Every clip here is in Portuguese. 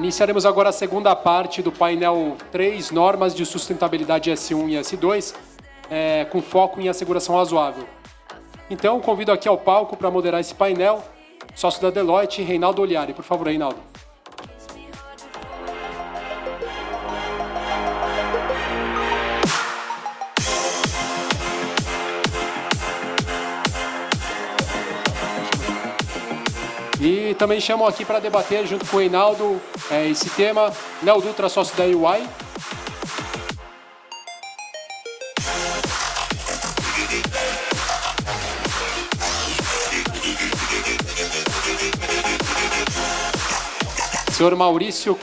Iniciaremos agora a segunda parte do painel 3, normas de sustentabilidade S1 e S2, com foco em asseguração razoável. Então, convido aqui ao palco para moderar esse painel, sócio da Deloitte, Reinaldo Oliari. Por favor, Reinaldo. E também chamo aqui para debater, junto com o Reinaldo, esse tema, Léo Dutra, sócio da UI. Senhor Maurício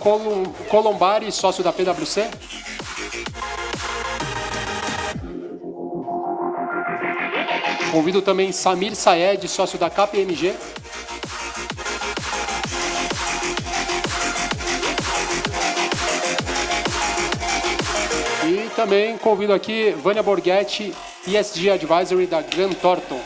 Colombari, sócio da PwC. Convido também Samir Sayed, sócio da KPMG. E também convido aqui Vânia Borghetti, ESG Advisory da Grant Thornton.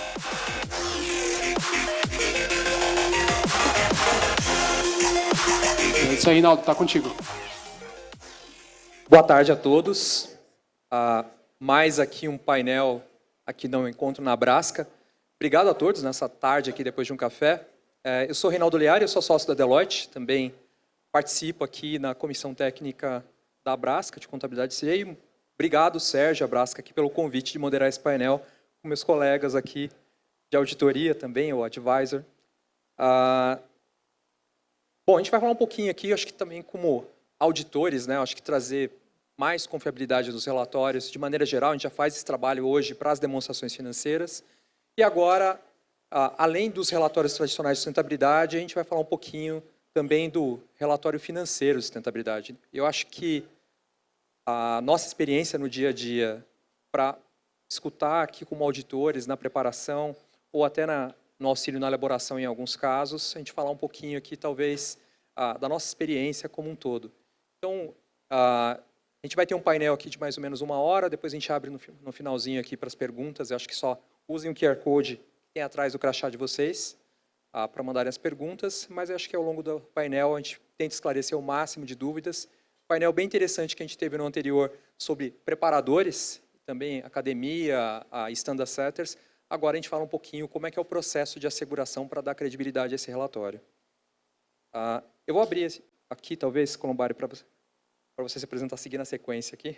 É isso aí, Reinaldo, está contigo. Boa tarde a todos. Mais aqui um painel aqui no Encontro na Abrasca. Obrigado a todos nessa tarde aqui depois de um café. Eu sou Reinaldo Oliari, eu sou sócio da Deloitte, também participo aqui na Comissão Técnica da Abrasca, de Contabilidade CIE. Obrigado, Sérgio Abrasca, aqui pelo convite de moderar esse painel com meus colegas aqui de auditoria também, o advisor. Bom, a gente vai falar um pouquinho aqui, acho que também como auditores, né, acho que trazer mais confiabilidade dos relatórios. De maneira geral, a gente já faz esse trabalho hoje para as demonstrações financeiras. E agora, além dos relatórios tradicionais de sustentabilidade, a gente vai falar um pouquinho também do relatório financeiro de sustentabilidade. Eu acho que a nossa experiência no dia a dia para escutar aqui como auditores na preparação ou até no auxílio na elaboração em alguns casos, a gente falar um pouquinho aqui talvez da nossa experiência como um todo. Então, a gente vai ter um painel aqui de mais ou menos 1 hora, depois a gente abre no finalzinho aqui para as perguntas. Eu acho que só usem o QR Code que tem atrás do crachá de vocês para mandarem as perguntas, mas eu acho que ao longo do painel a gente tenta esclarecer o máximo de dúvidas. Painel bem interessante que a gente teve no anterior sobre preparadores, também academia, standard setters. Agora a gente fala um pouquinho como é que é o processo de asseguração para dar credibilidade a esse relatório. Eu vou abrir aqui, talvez, Colombari, para você se apresentar, seguir na sequência aqui.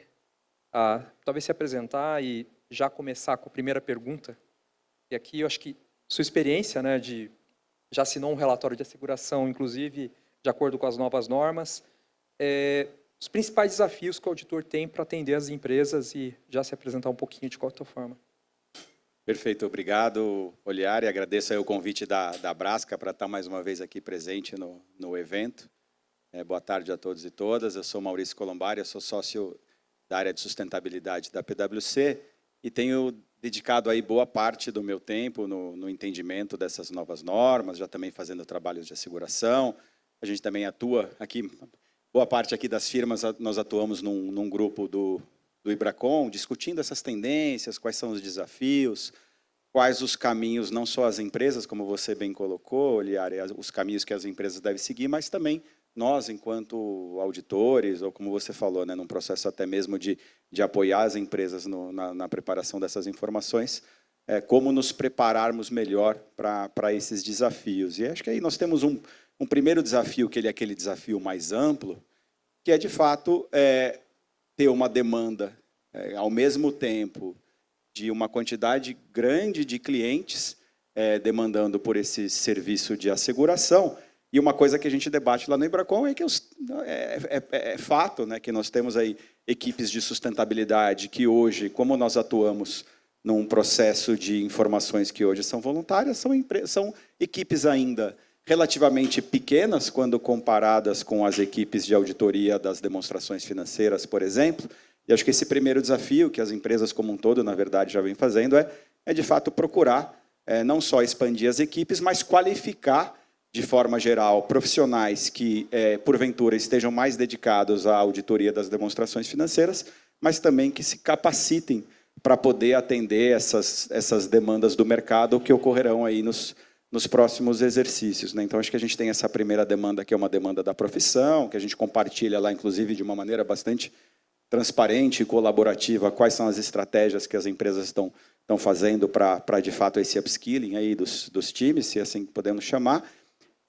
Talvez se apresentar e já começar com a primeira pergunta. E aqui eu acho que sua experiência, né, já assinou um relatório de asseguração, inclusive, de acordo com as novas normas. Os principais desafios que o auditor tem para atender as empresas e já se apresentar um pouquinho de qualquer forma. Perfeito, obrigado, Oliari. Agradeço aí o convite da Abrasca para estar mais uma vez aqui presente no evento. Boa tarde a todos e todas. Eu sou Maurício Colombari, eu sou sócio da área de sustentabilidade da PwC e tenho dedicado aí boa parte do meu tempo no entendimento dessas novas normas, já também fazendo trabalhos de asseguração. A gente também atua aqui, boa parte aqui das firmas, nós atuamos num grupo do IBRACON, discutindo essas tendências, quais são os desafios, quais os caminhos, não só as empresas, como você bem colocou, Oliari, os caminhos que as empresas devem seguir, mas também nós, enquanto auditores, ou como você falou, né, num processo até mesmo de apoiar as empresas na preparação dessas informações, como nos prepararmos melhor para esses desafios. E acho que aí nós temos um primeiro desafio, que ele é aquele desafio mais amplo, que é, de fato, ter uma demanda, ao mesmo tempo, de uma quantidade grande de clientes demandando por esse serviço de asseguração. E uma coisa que a gente debate lá no IBRACON é que é fato, né, que nós temos aí equipes de sustentabilidade que hoje, como nós atuamos num processo de informações que hoje são voluntárias, são equipes ainda relativamente pequenas quando comparadas com as equipes de auditoria das demonstrações financeiras, por exemplo. E acho que esse primeiro desafio, que as empresas como um todo, na verdade, já vêm fazendo, é de fato procurar não só expandir as equipes, mas qualificar, de forma geral, profissionais que, porventura, estejam mais dedicados à auditoria das demonstrações financeiras, mas também que se capacitem para poder atender essas demandas do mercado que ocorrerão aí nos nos próximos exercícios, né? Então, acho que a gente tem essa primeira demanda, que é uma demanda da profissão, que a gente compartilha lá, inclusive, de uma maneira bastante transparente e colaborativa, quais são as estratégias que as empresas estão fazendo para, de fato, esse upskilling aí dos times, se assim podemos chamar.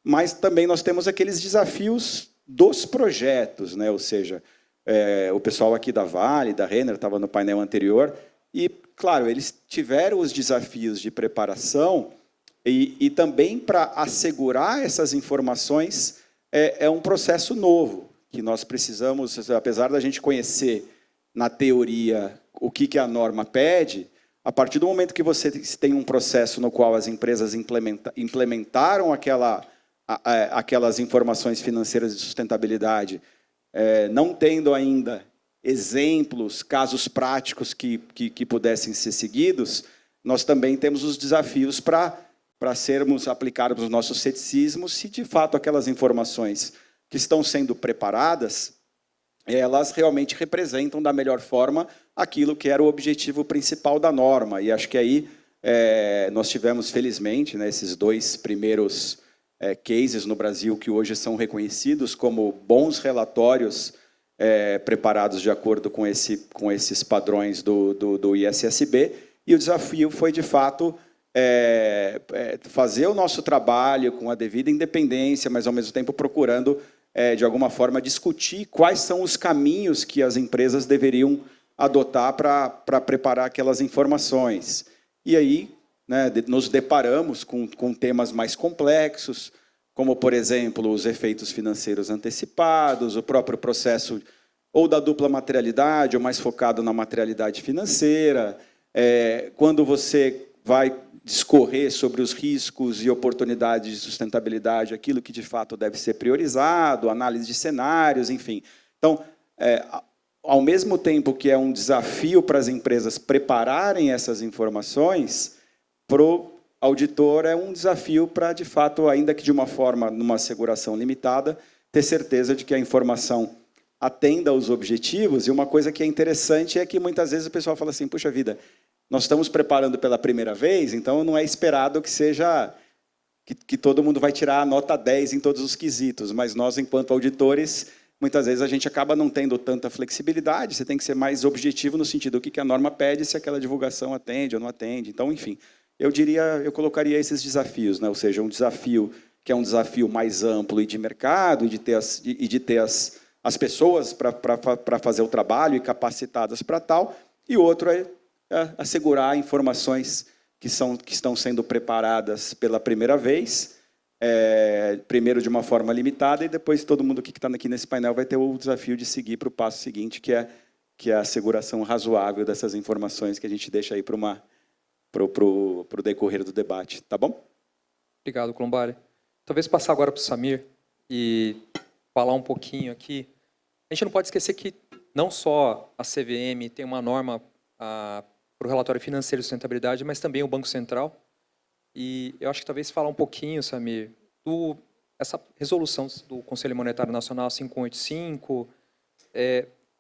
Mas também nós temos aqueles desafios dos projetos, né? Ou seja, o pessoal aqui da Vale, da Renner, estava no painel anterior, e, claro, eles tiveram os desafios de preparação e também para assegurar essas informações é um processo novo, que nós precisamos, apesar da gente conhecer na teoria o que a norma pede, a partir do momento que você tem um processo no qual as empresas implementaram aquelas informações financeiras de sustentabilidade, não tendo ainda exemplos, casos práticos que pudessem ser seguidos, nós também temos os desafios para aplicarmos os nossos ceticismos se, de fato, aquelas informações que estão sendo preparadas, elas realmente representam da melhor forma aquilo que era o objetivo principal da norma. E acho que aí nós tivemos, felizmente, né, esses 2 primeiros cases no Brasil que hoje são reconhecidos como bons relatórios preparados de acordo com esses padrões do ISSB, e o desafio foi, de fato, fazer o nosso trabalho com a devida independência, mas, ao mesmo tempo, procurando, de alguma forma, discutir quais são os caminhos que as empresas deveriam adotar para preparar aquelas informações. E aí, né, nos deparamos com temas mais complexos, como, por exemplo, os efeitos financeiros antecipados, o próprio processo ou da dupla materialidade, ou mais focado na materialidade financeira, quando você vai discorrer sobre os riscos e oportunidades de sustentabilidade, aquilo que, de fato, deve ser priorizado, análise de cenários, enfim. Então, ao mesmo tempo que é um desafio para as empresas prepararem essas informações, para o auditor é um desafio para, de fato, ainda que de uma forma, numa asseguração limitada, ter certeza de que a informação atenda aos objetivos. E uma coisa que é interessante é que, muitas vezes, o pessoal fala assim, puxa vida, nós estamos preparando pela primeira vez, então não é esperado que seja que todo mundo vai tirar a nota 10 em todos os quesitos, mas nós, enquanto auditores, muitas vezes a gente acaba não tendo tanta flexibilidade, você tem que ser mais objetivo no sentido do que a norma pede, se aquela divulgação atende ou não atende. Então, enfim, eu colocaria esses desafios, né? Ou seja, um desafio que é um desafio mais amplo e de mercado, e de ter as pessoas para fazer o trabalho e capacitadas para tal, e outro é assegurar informações que estão sendo preparadas pela primeira vez, primeiro de uma forma limitada, e depois todo mundo que está aqui nesse painel vai ter o desafio de seguir para o passo seguinte, que é a asseguração razoável dessas informações que a gente deixa aí para o decorrer do debate. Tá bom? Obrigado, Colombari. Talvez passar agora para o Samir e falar um pouquinho aqui. A gente não pode esquecer que não só a CVM tem uma norma para o relatório financeiro de sustentabilidade, mas também o Banco Central. E eu acho que talvez falar um pouquinho, Samir, essa resolução do Conselho Monetário Nacional 585,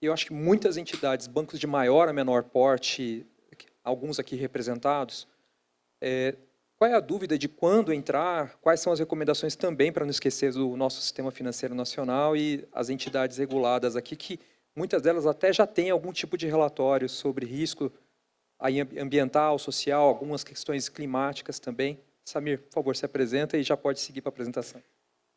eu acho que muitas entidades, bancos de maior a menor porte, alguns aqui representados, qual é a dúvida de quando entrar, quais são as recomendações também, para não esquecer do nosso sistema financeiro nacional e as entidades reguladas aqui, que muitas delas até já têm algum tipo de relatório sobre risco ambiental, social, algumas questões climáticas também. Samir, por favor, se apresenta e já pode seguir para a apresentação.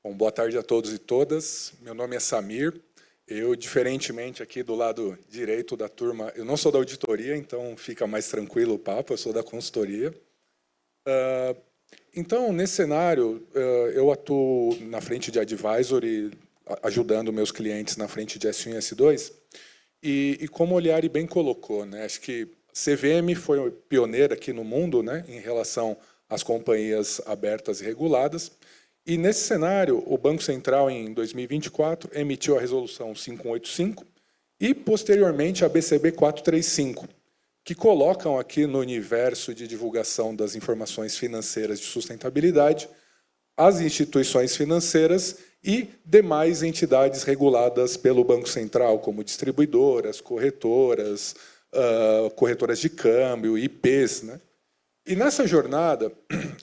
Bom, boa tarde a todos e todas. Meu nome é Samir. Eu, diferentemente aqui do lado direito da turma, eu não sou da auditoria, então fica mais tranquilo o papo, eu sou da consultoria. Então, nesse cenário, eu atuo na frente de advisory, ajudando meus clientes na frente de S1 e S2. E como o Oliari bem colocou, né, acho que CVM foi pioneira aqui no mundo, né, em relação às companhias abertas e reguladas. E, nesse cenário, o Banco Central, em 2024, emitiu a Resolução 585 e, posteriormente, a BCB 435, que colocam aqui no universo de divulgação das informações financeiras de sustentabilidade as instituições financeiras e demais entidades reguladas pelo Banco Central, como distribuidoras, corretoras, corretoras de câmbio, IPs, né? E nessa jornada,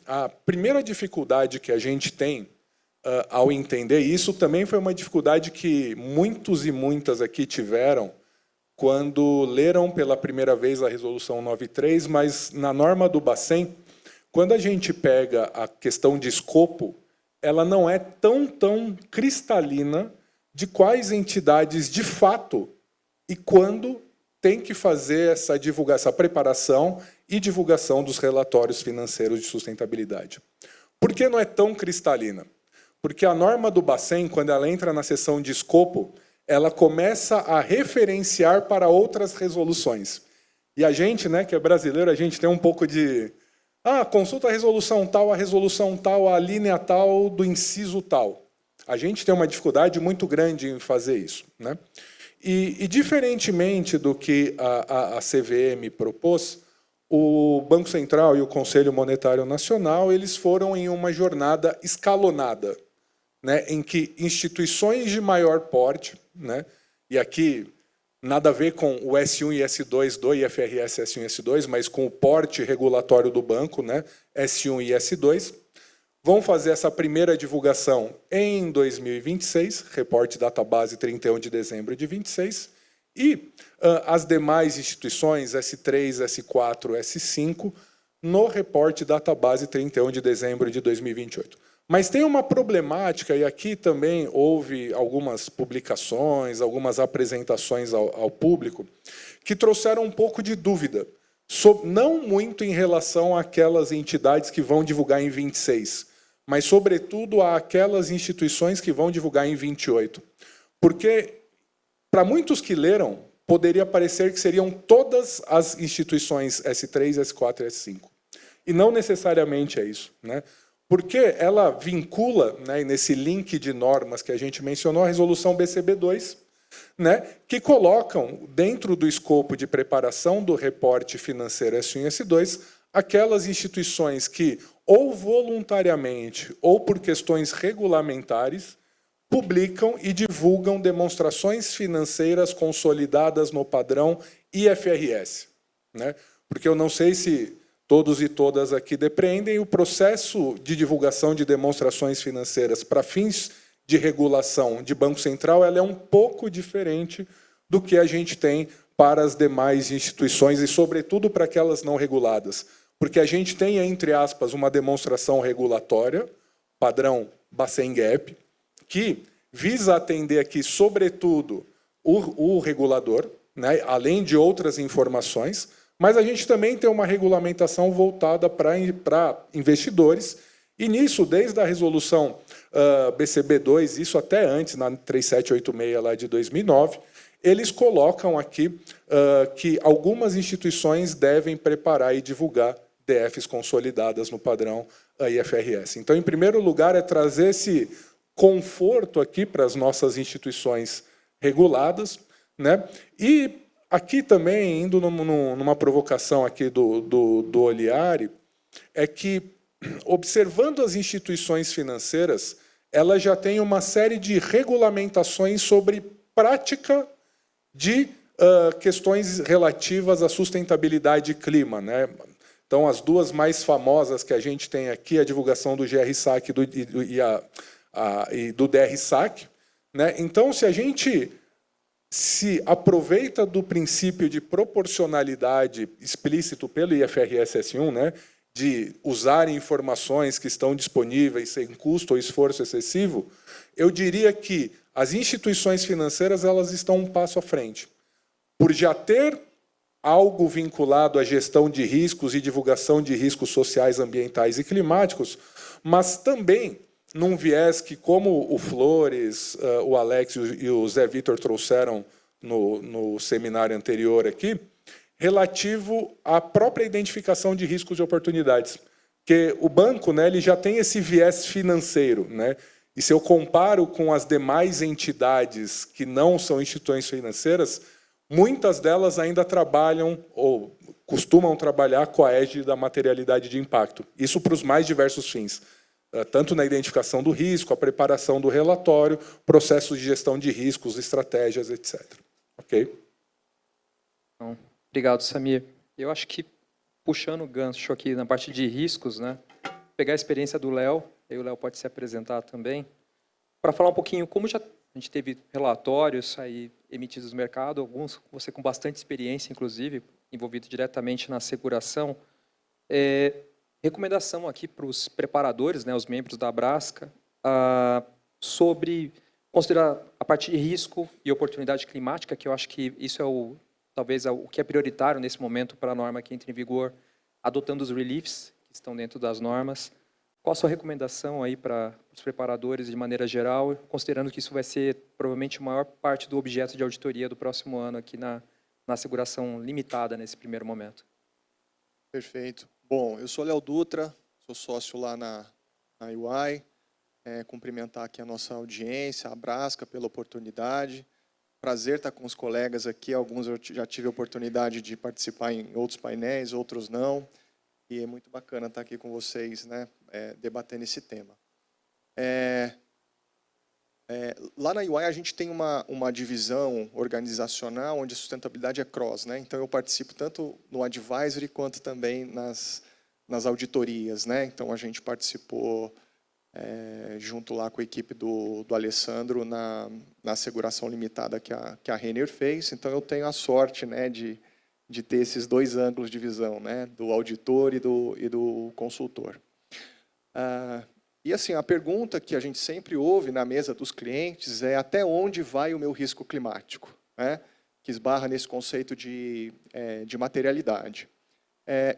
a primeira dificuldade que a gente tem ao entender isso também foi uma dificuldade que muitos e muitas aqui tiveram quando leram pela primeira vez a Resolução 93, mas na norma do Bacen, quando a gente pega a questão de escopo, ela não é tão cristalina de quais entidades, de fato, e quando tem que fazer essa divulgação, essa preparação e divulgação dos relatórios financeiros de sustentabilidade. Por que não é tão cristalina? Porque a norma do Bacen, quando ela entra na seção de escopo, ela começa a referenciar para outras resoluções. E a gente, né, que é brasileiro, a gente tem um pouco de... consulta a resolução tal, a linha tal, do inciso tal. A gente tem uma dificuldade muito grande em fazer isso, né? E diferentemente do que a CVM propôs, o Banco Central e o Conselho Monetário Nacional eles foram em uma jornada escalonada, né, em que instituições de maior porte, né, e aqui nada a ver com o S1 e S2 do IFRS S1 e S2, mas com o porte regulatório do banco, né, S1 e S2, vão fazer essa primeira divulgação em 2026, reporte database 31 de dezembro de 26, e as demais instituições, S3, S4, S5, no reporte database 31 de dezembro de 2028. Mas tem uma problemática, e aqui também houve algumas publicações, algumas apresentações ao público, que trouxeram um pouco de dúvida, não muito em relação àquelas entidades que vão divulgar em 26, mas, sobretudo, àquelas instituições que vão divulgar em 28. Porque, para muitos que leram, poderia parecer que seriam todas as instituições S3, S4 e S5. E não necessariamente é isso, né? Porque ela vincula, né, nesse link de normas que a gente mencionou, a resolução BCB2, né, que colocam dentro do escopo de preparação do reporte financeiro S1 e S2 aquelas instituições que, ou voluntariamente ou por questões regulamentares, publicam e divulgam demonstrações financeiras consolidadas no padrão IFRS, né? Porque eu não sei se todos e todas aqui depreendem, o processo de divulgação de demonstrações financeiras para fins de regulação de Banco Central ela é um pouco diferente do que a gente tem para as demais instituições e, sobretudo, para aquelas não reguladas. Porque a gente tem, entre aspas, uma demonstração regulatória, padrão Bacen-Gap, que visa atender aqui, sobretudo, o regulador, né, além de outras informações, mas a gente também tem uma regulamentação voltada para investidores, e nisso, desde a resolução BCB2, isso até antes, na 3786 lá de 2009, eles colocam aqui que algumas instituições devem preparar e divulgar DFs consolidadas no padrão IFRS. Então, em primeiro lugar, é trazer esse conforto aqui para as nossas instituições reguladas, né? E aqui também, indo numa provocação aqui do Oliari, é que, observando as instituições financeiras, elas já têm uma série de regulamentações sobre prática de questões relativas à sustentabilidade e clima, né? Então, as duas mais famosas que a gente tem aqui, a divulgação do GR-SAC e do DR-SAC, né? Então, se a gente se aproveita do princípio de proporcionalidade explícito pelo IFRS S1, né, de usar informações que estão disponíveis sem custo ou esforço excessivo, eu diria que as instituições financeiras elas estão um passo à frente. Por já ter algo vinculado à gestão de riscos e divulgação de riscos sociais, ambientais e climáticos, mas também num viés que, como o Flores, o Alex e o Zé Vitor trouxeram no seminário anterior aqui, relativo à própria identificação de riscos e oportunidades. Porque o banco, né, ele já tem esse viés financeiro, né? E se eu comparo com as demais entidades que não são instituições financeiras, muitas delas ainda trabalham ou costumam trabalhar com a égide da materialidade de impacto. Isso para os mais diversos fins, tanto na identificação do risco, a preparação do relatório, processos de gestão de riscos, estratégias, etc. Ok? Então, obrigado, Samir. Eu acho que puxando o gancho aqui na parte de riscos, né? Pegar a experiência do Léo, aí o Léo pode se apresentar também, para falar um pouquinho como já a gente teve relatórios aí emitidos no mercado, alguns você com bastante experiência, inclusive, envolvido diretamente na asseguração. Recomendação aqui para os preparadores, né, os membros da Abrasca, sobre considerar a parte de risco e oportunidade climática, que eu acho que isso é talvez o que é prioritário nesse momento para a norma que entra em vigor, adotando os reliefs que estão dentro das normas. Qual a sua recomendação aí para os preparadores de maneira geral, considerando que isso vai ser provavelmente a maior parte do objeto de auditoria do próximo ano aqui na asseguração limitada nesse primeiro momento? Perfeito. Bom, eu sou Léo Dutra, sou sócio lá na UI. Cumprimentar aqui a nossa audiência, a Abrasca pela oportunidade. Prazer estar com os colegas aqui, alguns eu já tive a oportunidade de participar em outros painéis, outros não. E é muito bacana estar aqui com vocês, né, debatendo esse tema. Lá na UI a gente tem uma divisão organizacional onde a sustentabilidade é cross, né? Então eu participo tanto no advisory quanto também nas auditorias, né? Então a gente participou junto lá com a equipe do Alessandro na asseguração limitada que a Renner fez. Então eu tenho a sorte, né, de ter esses dois ângulos de visão, né, do auditor e do consultor. E assim, a pergunta que a gente sempre ouve na mesa dos clientes é até onde vai o meu risco climático, né, que esbarra nesse conceito de materialidade.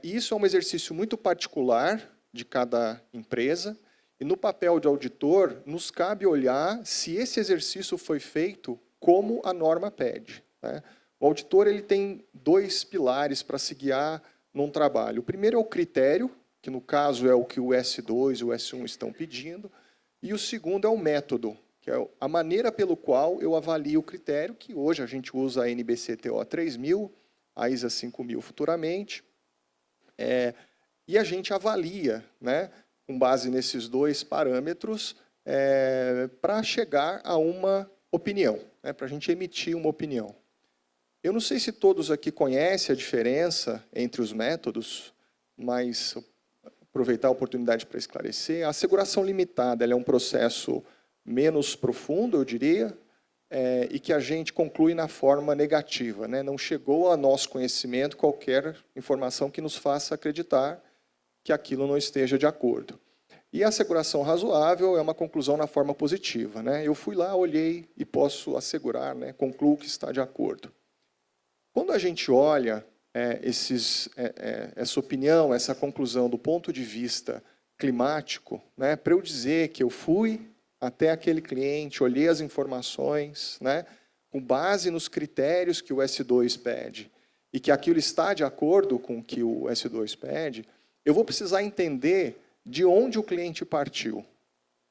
E isso é um exercício muito particular de cada empresa, e no papel de auditor nos cabe olhar se esse exercício foi feito como a norma pede, né? O auditor ele tem dois pilares para se guiar num trabalho. O primeiro é o critério, que no caso é o que o S2 e o S1 estão pedindo, e o segundo é o método, que é a maneira pelo qual eu avalio o critério, que hoje a gente usa a NBC-TO 3000, a ISA 5000 futuramente, e a gente avalia, né, com base nesses dois parâmetros, para chegar a uma opinião, né, para a gente emitir uma opinião. Eu não sei se todos aqui conhecem a diferença entre os métodos, mas aproveitar a oportunidade para esclarecer. A asseguração limitada ela é um processo menos profundo, eu diria, e que a gente conclui na forma negativa, né? Não chegou a nosso conhecimento qualquer informação que nos faça acreditar que aquilo não esteja de acordo. E a asseguração razoável é uma conclusão na forma positiva, né? Eu fui lá, olhei e posso assegurar, né? Concluo que está de acordo. Quando a gente olha essa opinião, essa conclusão do ponto de vista climático, né, para eu dizer que eu fui até aquele cliente, olhei as informações, né, com base nos critérios que o S2 pede, e que aquilo está de acordo com o que o S2 pede, eu vou precisar entender de onde o cliente partiu,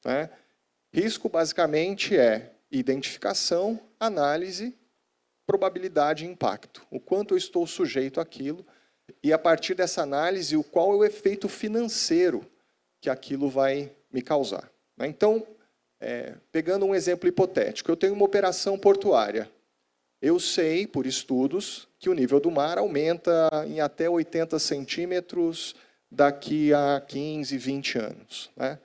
né? Risco, basicamente, é identificação, análise, probabilidade e impacto. O quanto eu estou sujeito àquilo e, a partir dessa análise, qual é o efeito financeiro que aquilo vai me causar. Então, pegando um exemplo hipotético, eu tenho uma operação portuária. Eu sei, por estudos, que o nível do mar aumenta em até 80 centímetros daqui a 15, 20 anos, né?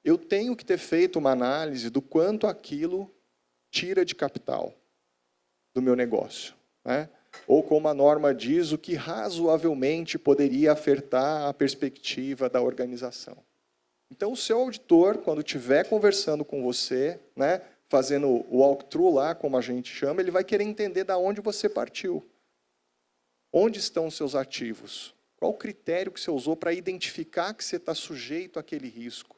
Eu tenho que ter feito uma análise do quanto aquilo tira de capital do meu negócio, né? Ou, como a norma diz, o que razoavelmente poderia afetar a perspectiva da organização. Então, o seu auditor, quando estiver conversando com você, né, fazendo o walkthrough lá, como a gente chama, ele vai querer entender de onde você partiu. Onde estão os seus ativos? Qual o critério que você usou para identificar que você está sujeito àquele risco?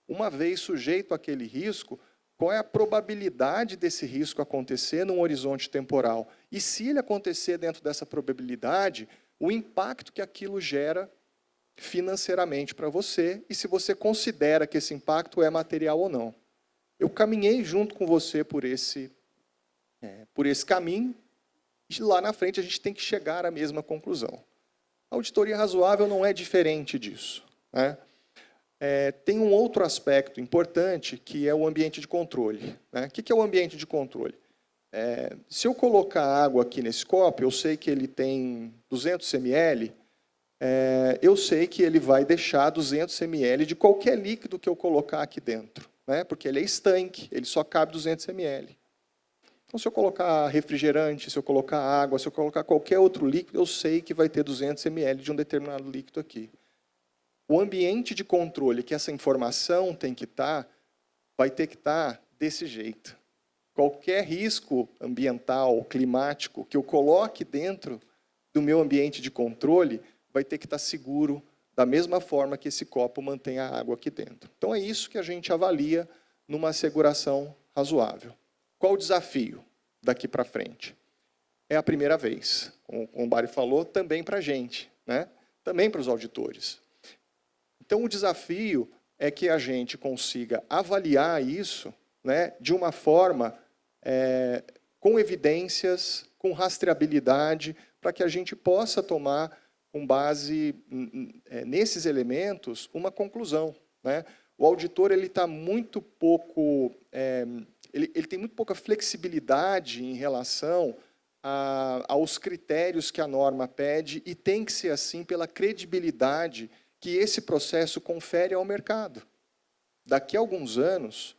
Uma vez sujeito àquele risco, qual é a probabilidade desse risco acontecer num horizonte temporal? E se ele acontecer dentro dessa probabilidade, o impacto que aquilo gera financeiramente para você, e se você considera que esse impacto é material ou não. Eu caminhei junto com você por esse caminho, e lá na frente a gente tem que chegar à mesma conclusão. A auditoria razoável não é diferente disso, né? Tem um outro aspecto importante, que é o ambiente de controle, né? O que é o ambiente de controle? Se eu colocar água aqui nesse copo, eu sei que ele tem 200 ml, eu sei que ele vai deixar 200 ml de qualquer líquido que eu colocar aqui dentro, né? Porque ele é estanque, ele só cabe 200 ml. Então, se eu colocar refrigerante, se eu colocar água, se eu colocar qualquer outro líquido, eu sei que vai ter 200 ml de um determinado líquido aqui. O ambiente de controle que essa informação tem que estar, vai ter que estar desse jeito. Qualquer risco ambiental, climático, que eu coloque dentro do meu ambiente de controle, vai ter que estar seguro da mesma forma que esse copo mantém a água aqui dentro. Então, é isso que a gente avalia numa asseguração razoável. Qual o desafio daqui para frente? É a primeira vez, como o Bari falou, também para a gente, né? Também para os auditores. Então, o desafio é que a gente consiga avaliar isso, né, de uma forma com evidências, com rastreabilidade, para que a gente possa tomar, com base nesses elementos, uma conclusão, né? O auditor ele está muito pouco, ele tem muito pouca flexibilidade em relação aos critérios que a norma pede, e tem que ser assim pela credibilidade que esse processo confere ao mercado. Daqui a alguns anos,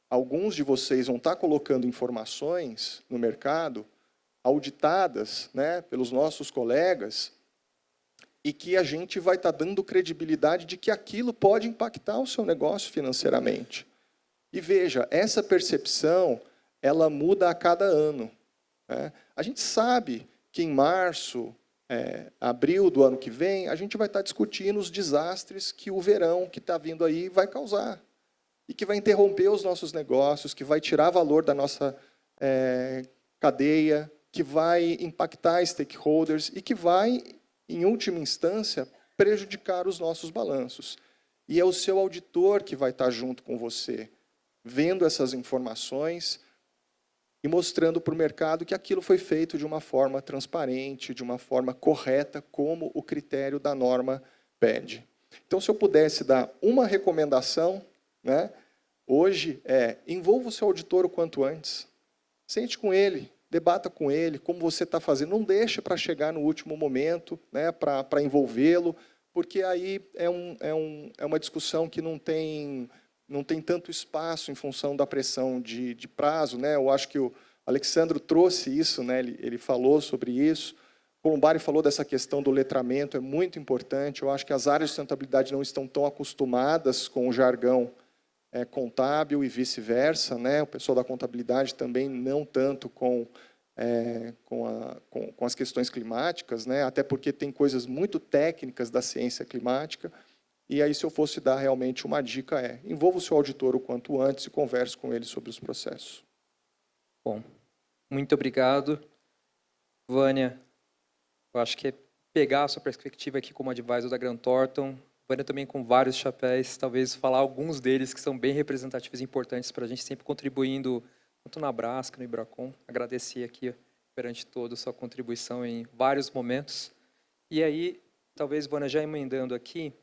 alguns de vocês vão estar colocando informações no mercado, auditadas, né, pelos nossos colegas, e que a gente vai estar dando credibilidade de que aquilo pode impactar o seu negócio financeiramente. E veja, essa percepção, ela muda a cada ano, né? A gente sabe que em março, abril do ano que vem, a gente vai estar discutindo os desastres que o verão que está vindo aí vai causar. E que vai interromper os nossos negócios, que vai tirar valor da nossa cadeia, que vai impactar stakeholders e que vai, em última instância, prejudicar os nossos balanços. E é o seu auditor que vai estar junto com você, vendo essas informações e mostrando para o mercado que aquilo foi feito de uma forma transparente, de uma forma correta, como o critério da norma pede. Então, se eu pudesse dar uma recomendação, né, hoje, envolva o seu auditor o quanto antes. Sente com ele, debata com ele, como você está fazendo. Não deixe para chegar no último momento, né, para envolvê-lo, porque aí é uma discussão que não tem tanto espaço em função da pressão de prazo, né? Eu acho que o Alexandro trouxe isso, né? Ele falou sobre isso. O Colombari falou dessa questão do letramento, é muito importante. Eu acho que as áreas de sustentabilidade não estão tão acostumadas com o jargão contábil e vice-versa, né? O pessoal da contabilidade também não tanto com as questões climáticas, né? Até porque tem coisas muito técnicas da ciência climática. E aí, se eu fosse dar realmente uma dica, envolva o seu auditor o quanto antes e converse com ele sobre os processos. Bom, muito obrigado. Vânia, eu acho que é pegar a sua perspectiva aqui como advisor da Grant Thornton. Vânia também com vários chapéus, talvez falar alguns deles que são bem representativos e importantes para a gente, sempre contribuindo, tanto na Brasca, no Ibracon. Agradecer aqui, perante todos, a sua contribuição em vários momentos. E aí, talvez, Vânia, já emendando aqui,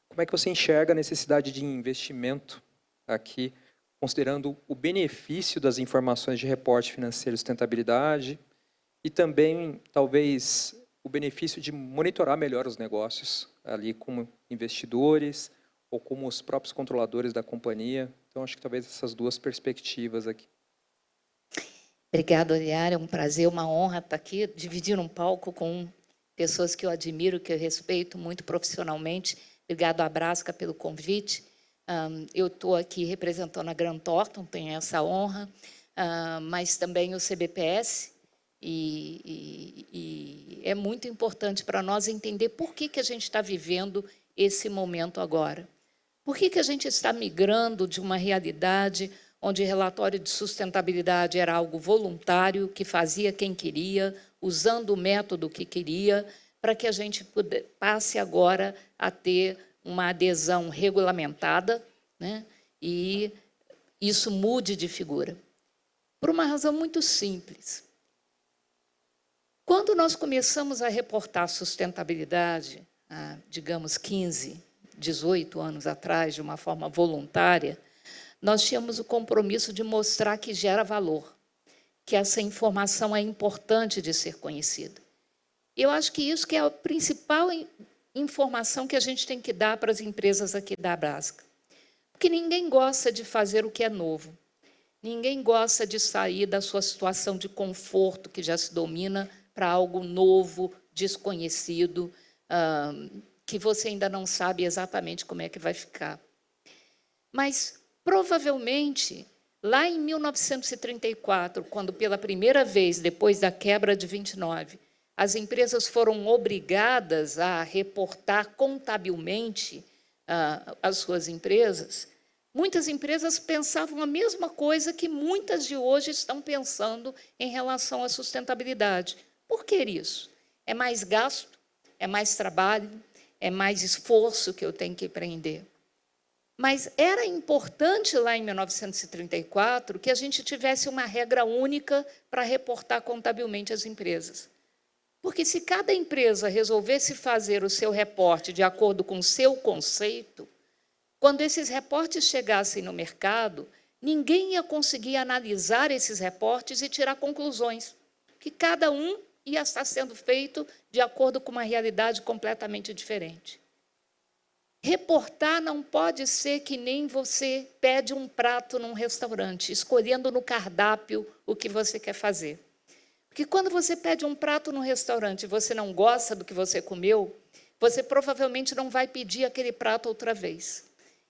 como é que você enxerga a necessidade de investimento aqui, considerando o benefício das informações de reporte financeiro e sustentabilidade e também, talvez, o benefício de monitorar melhor os negócios ali como investidores ou como os próprios controladores da companhia? Então, acho que talvez essas duas perspectivas aqui. Obrigada, Oliara. É um prazer, uma honra estar aqui, dividir um palco com pessoas que eu admiro, que eu respeito muito profissionalmente. Obrigado à Brasca pelo convite. Eu estou aqui representando a Grant Thornton, tenho essa honra, mas também o CBPS, e é muito importante para nós entender por que a gente está vivendo esse momento agora. Por que a gente está migrando de uma realidade onde relatório de sustentabilidade era algo voluntário, que fazia quem queria, usando o método que queria, para que a gente passe agora a ter uma adesão regulamentada, né? E isso mude de figura. Por uma razão muito simples. Quando nós começamos a reportar sustentabilidade, há, digamos, 15, 18 anos atrás, de uma forma voluntária, nós tínhamos o compromisso de mostrar que gera valor, que essa informação é importante de ser conhecida. Eu acho que isso que é a principal informação que a gente tem que dar para as empresas aqui da Abrasca. Porque ninguém gosta de fazer o que é novo. Ninguém gosta de sair da sua situação de conforto que já se domina para algo novo, desconhecido, que você ainda não sabe exatamente como é que vai ficar. Mas, provavelmente, lá em 1934, quando pela primeira vez, depois da quebra de 29, as empresas foram obrigadas a reportar contabilmente as suas empresas, muitas empresas pensavam a mesma coisa que muitas de hoje estão pensando em relação à sustentabilidade. Por que isso? É mais gasto, é mais trabalho, é mais esforço que eu tenho que empreender. Mas era importante, lá em 1934, que a gente tivesse uma regra única para reportar contabilmente as empresas. Porque se cada empresa resolvesse fazer o seu reporte de acordo com o seu conceito, quando esses reportes chegassem no mercado, ninguém ia conseguir analisar esses reportes e tirar conclusões, que cada um ia estar sendo feito de acordo com uma realidade completamente diferente. Reportar não pode ser que nem você pede um prato num restaurante, escolhendo no cardápio o que você quer fazer. Porque quando você pede um prato no restaurante e você não gosta do que você comeu, você provavelmente não vai pedir aquele prato outra vez.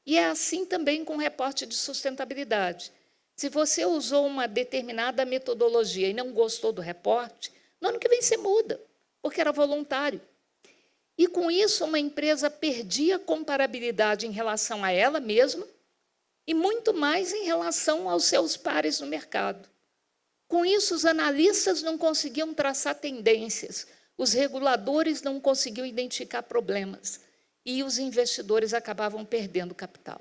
E é assim também com o reporte de sustentabilidade. Se você usou uma determinada metodologia e não gostou do reporte, no ano que vem você muda, porque era voluntário. E, com isso, uma empresa perdia comparabilidade em relação a ela mesma e muito mais em relação aos seus pares no mercado. Com isso, os analistas não conseguiam traçar tendências, os reguladores não conseguiam identificar problemas e os investidores acabavam perdendo capital.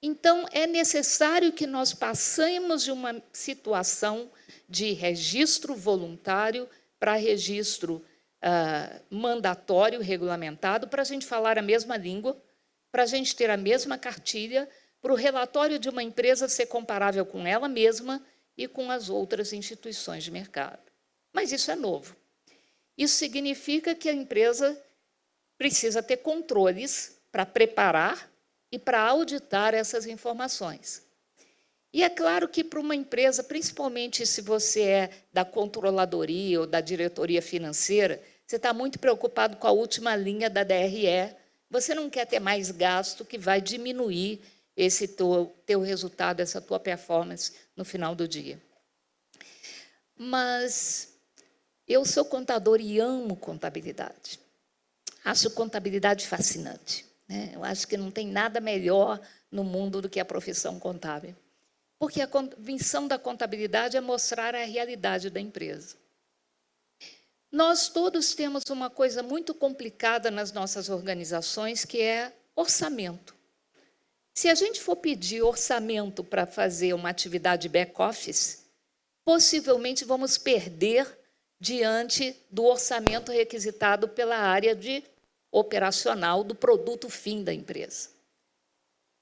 Então, é necessário que nós passemos de uma situação de registro voluntário para registro mandatório, regulamentado, para a gente falar a mesma língua, para a gente ter a mesma cartilha, para o relatório de uma empresa ser comparável com ela mesma e com as outras instituições de mercado. Mas isso é novo. Isso significa que a empresa precisa ter controles para preparar e para auditar essas informações. E é claro que para uma empresa, principalmente se você é da controladoria ou da diretoria financeira, você está muito preocupado com a última linha da DRE, você não quer ter mais gasto que vai diminuir esse teu resultado, essa tua performance no final do dia. Mas eu sou contador e amo contabilidade. Acho contabilidade fascinante, né? Eu acho que não tem nada melhor no mundo do que a profissão contábil. Porque a missão da contabilidade é mostrar a realidade da empresa. Nós todos temos uma coisa muito complicada nas nossas organizações, que é orçamento. Se a gente for pedir orçamento para fazer uma atividade back-office, possivelmente vamos perder diante do orçamento requisitado pela área de operacional do produto fim da empresa.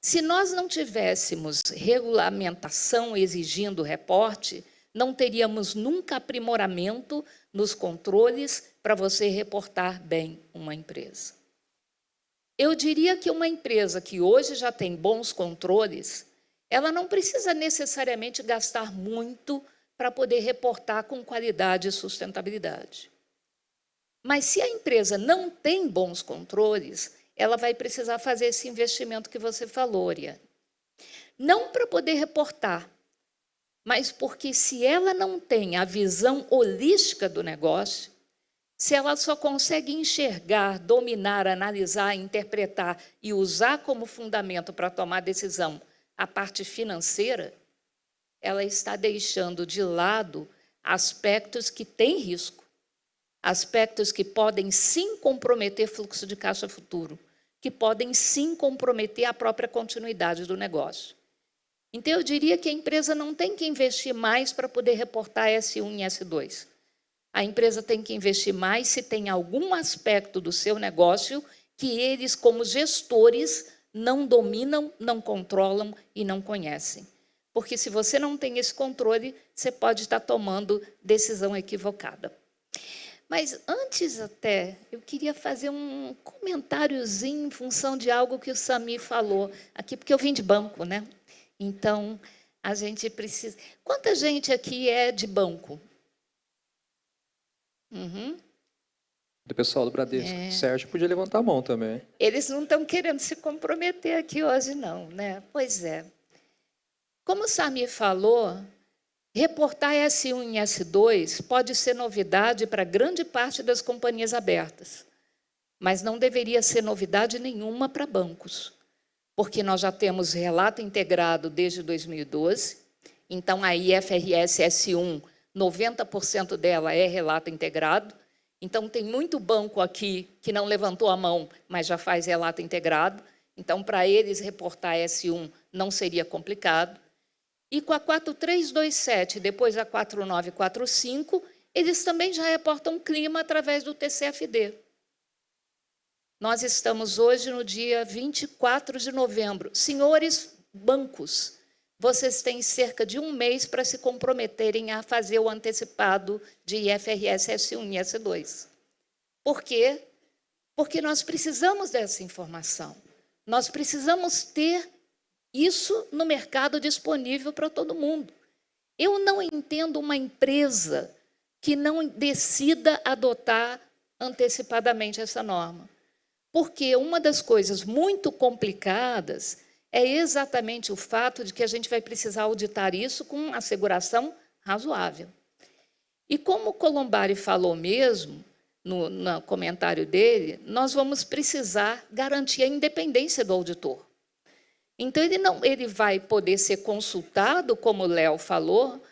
Se nós não tivéssemos regulamentação exigindo reporte, não teríamos nunca aprimoramento nos controles para você reportar bem uma empresa. Eu diria que uma empresa que hoje já tem bons controles, ela não precisa necessariamente gastar muito para poder reportar com qualidade e sustentabilidade. Mas se a empresa não tem bons controles, ela vai precisar fazer esse investimento que você falou, Oriane. Não para poder reportar, mas porque se ela não tem a visão holística do negócio, se ela só consegue enxergar, dominar, analisar, interpretar e usar como fundamento para tomar decisão a parte financeira, ela está deixando de lado aspectos que têm risco, aspectos que podem sim comprometer fluxo de caixa futuro, que podem sim comprometer a própria continuidade do negócio. Então, eu diria que a empresa não tem que investir mais para poder reportar S1 e S2. A empresa tem que investir mais se tem algum aspecto do seu negócio que eles, como gestores, não dominam, não controlam e não conhecem. Porque se você não tem esse controle, você pode estar tomando decisão equivocada. Mas antes até, eu queria fazer um comentáriozinho em função de algo que o Samir falou aqui, porque eu vim de banco, né? Então, a gente precisa... Quanta gente aqui é de banco? Uhum. Do pessoal do Bradesco. Sérgio podia levantar a mão também. Eles não estão querendo se comprometer aqui hoje, não, né? Pois é. Como o Samir falou, reportar S1 e S2 pode ser novidade para grande parte das companhias abertas, mas não deveria ser novidade nenhuma para bancos, porque nós já temos relato integrado desde 2012, então a IFRS S1, 90% dela é relato integrado, então tem muito banco aqui que não levantou a mão, mas já faz relato integrado, então para eles reportar S1 não seria complicado. E com a 4327, depois a 4945, eles também já reportam clima através do TCFD. Nós estamos hoje no dia 24 de novembro. Senhores bancos, vocês têm cerca de um mês para se comprometerem a fazer o antecipado de IFRS S1 e S2. Por quê? Porque nós precisamos dessa informação. Nós precisamos ter isso no mercado disponível para todo mundo. Eu não entendo uma empresa que não decida adotar antecipadamente essa norma. Porque uma das coisas muito complicadas é exatamente o fato de que a gente vai precisar auditar isso com asseguração razoável. E como o Colombari falou mesmo, no comentário dele, nós vamos precisar garantir a independência do auditor. Então, ele vai poder ser consultado, como o Léo falou,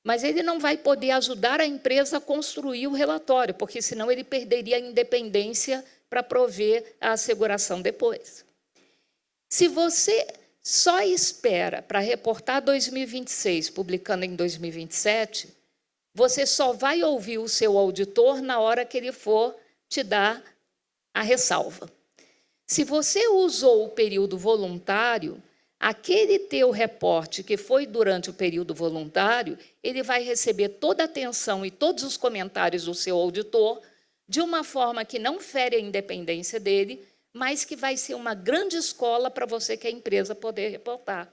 mas ele não vai poder ajudar a empresa a construir o relatório, porque senão ele perderia a independência para prover a asseguração depois. Se você só espera para reportar 2026, publicando em 2027, você só vai ouvir o seu auditor na hora que ele for te dar a ressalva. Se você usou o período voluntário, aquele teu reporte que foi durante o período voluntário, ele vai receber toda a atenção e todos os comentários do seu auditor de uma forma que não fere a independência dele, mas que vai ser uma grande escola para você que é a empresa poder reportar.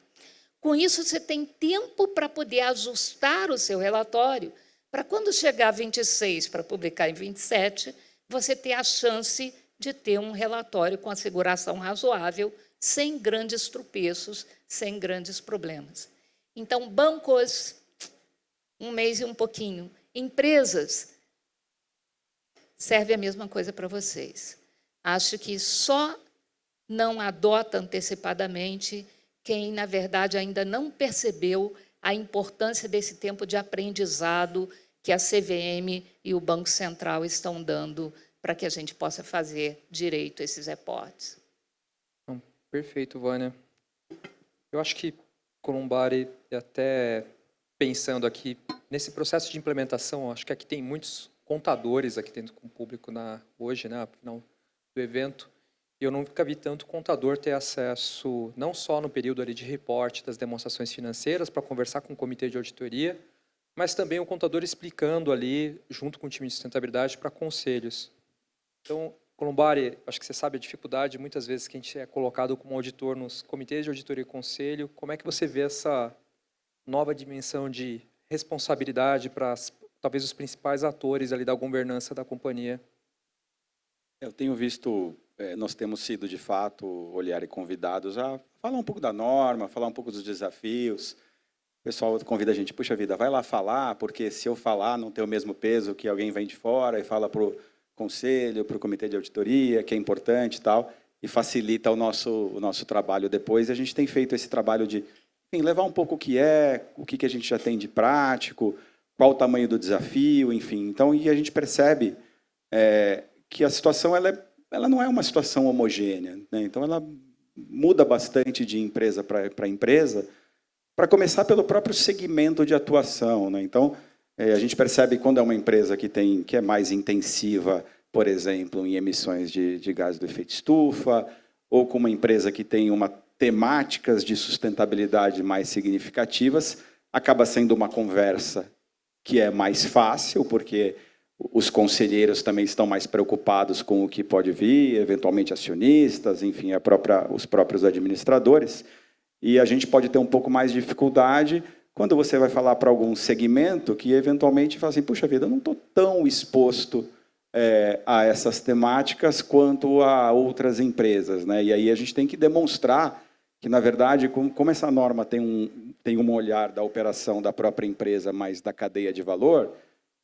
Com isso, você tem tempo para poder ajustar o seu relatório, para quando chegar a 26 para publicar em 27, você ter a chance de ter um relatório com asseguração razoável, sem grandes tropeços, sem grandes problemas. Então, bancos, um mês e um pouquinho. Empresas, serve a mesma coisa para vocês. Acho que só não adota antecipadamente quem, na verdade, ainda não percebeu a importância desse tempo de aprendizado que a CVM e o Banco Central estão dando para que a gente possa fazer direito a esses reportes. Perfeito, Vânia. Eu acho que Colombari, até pensando aqui, nesse processo de implementação, acho que aqui tem muitos contadores aqui dentro com o público hoje, no final do evento, e eu nunca vi tanto contador ter acesso, não só no período ali de reporte das demonstrações financeiras, para conversar com o comitê de auditoria, mas também o contador explicando ali, junto com o time de sustentabilidade, para conselhos. Então, Colombari, acho que você sabe a dificuldade, muitas vezes, que a gente é colocado como auditor nos comitês de auditoria e conselho. Como é que você vê essa nova dimensão de responsabilidade para, talvez, os principais atores ali da governança da companhia? Eu tenho visto, nós temos sido, de fato, olhar e convidados a falar um pouco da norma, falar um pouco dos desafios. O pessoal convida a gente, puxa vida, vai lá falar, porque se eu falar não tem o mesmo peso que alguém vem de fora e fala para o conselho, para o comitê de auditoria, que é importante e tal, e facilita o nosso trabalho depois. E a gente tem feito esse trabalho de, enfim, levar um pouco o que a gente já tem de prático, qual o tamanho do desafio, enfim. Então, e a gente percebe que a situação ela não é uma situação homogênea, né? Então, ela muda bastante de empresa para empresa, para começar pelo próprio segmento de atuação, né? Então, a gente percebe quando é uma empresa que é mais intensiva, por exemplo, em emissões de gás do efeito estufa, ou com uma empresa que tem temáticas de sustentabilidade mais significativas, acaba sendo uma conversa que é mais fácil, porque os conselheiros também estão mais preocupados com o que pode vir, eventualmente acionistas, enfim, os próprios administradores. E a gente pode ter um pouco mais de dificuldade quando você vai falar para algum segmento que, eventualmente, fala assim, puxa vida, eu não estou tão exposto a essas temáticas quanto a outras empresas, né? E aí a gente tem que demonstrar que, na verdade, como essa norma tem um olhar da operação da própria empresa, mas da cadeia de valor,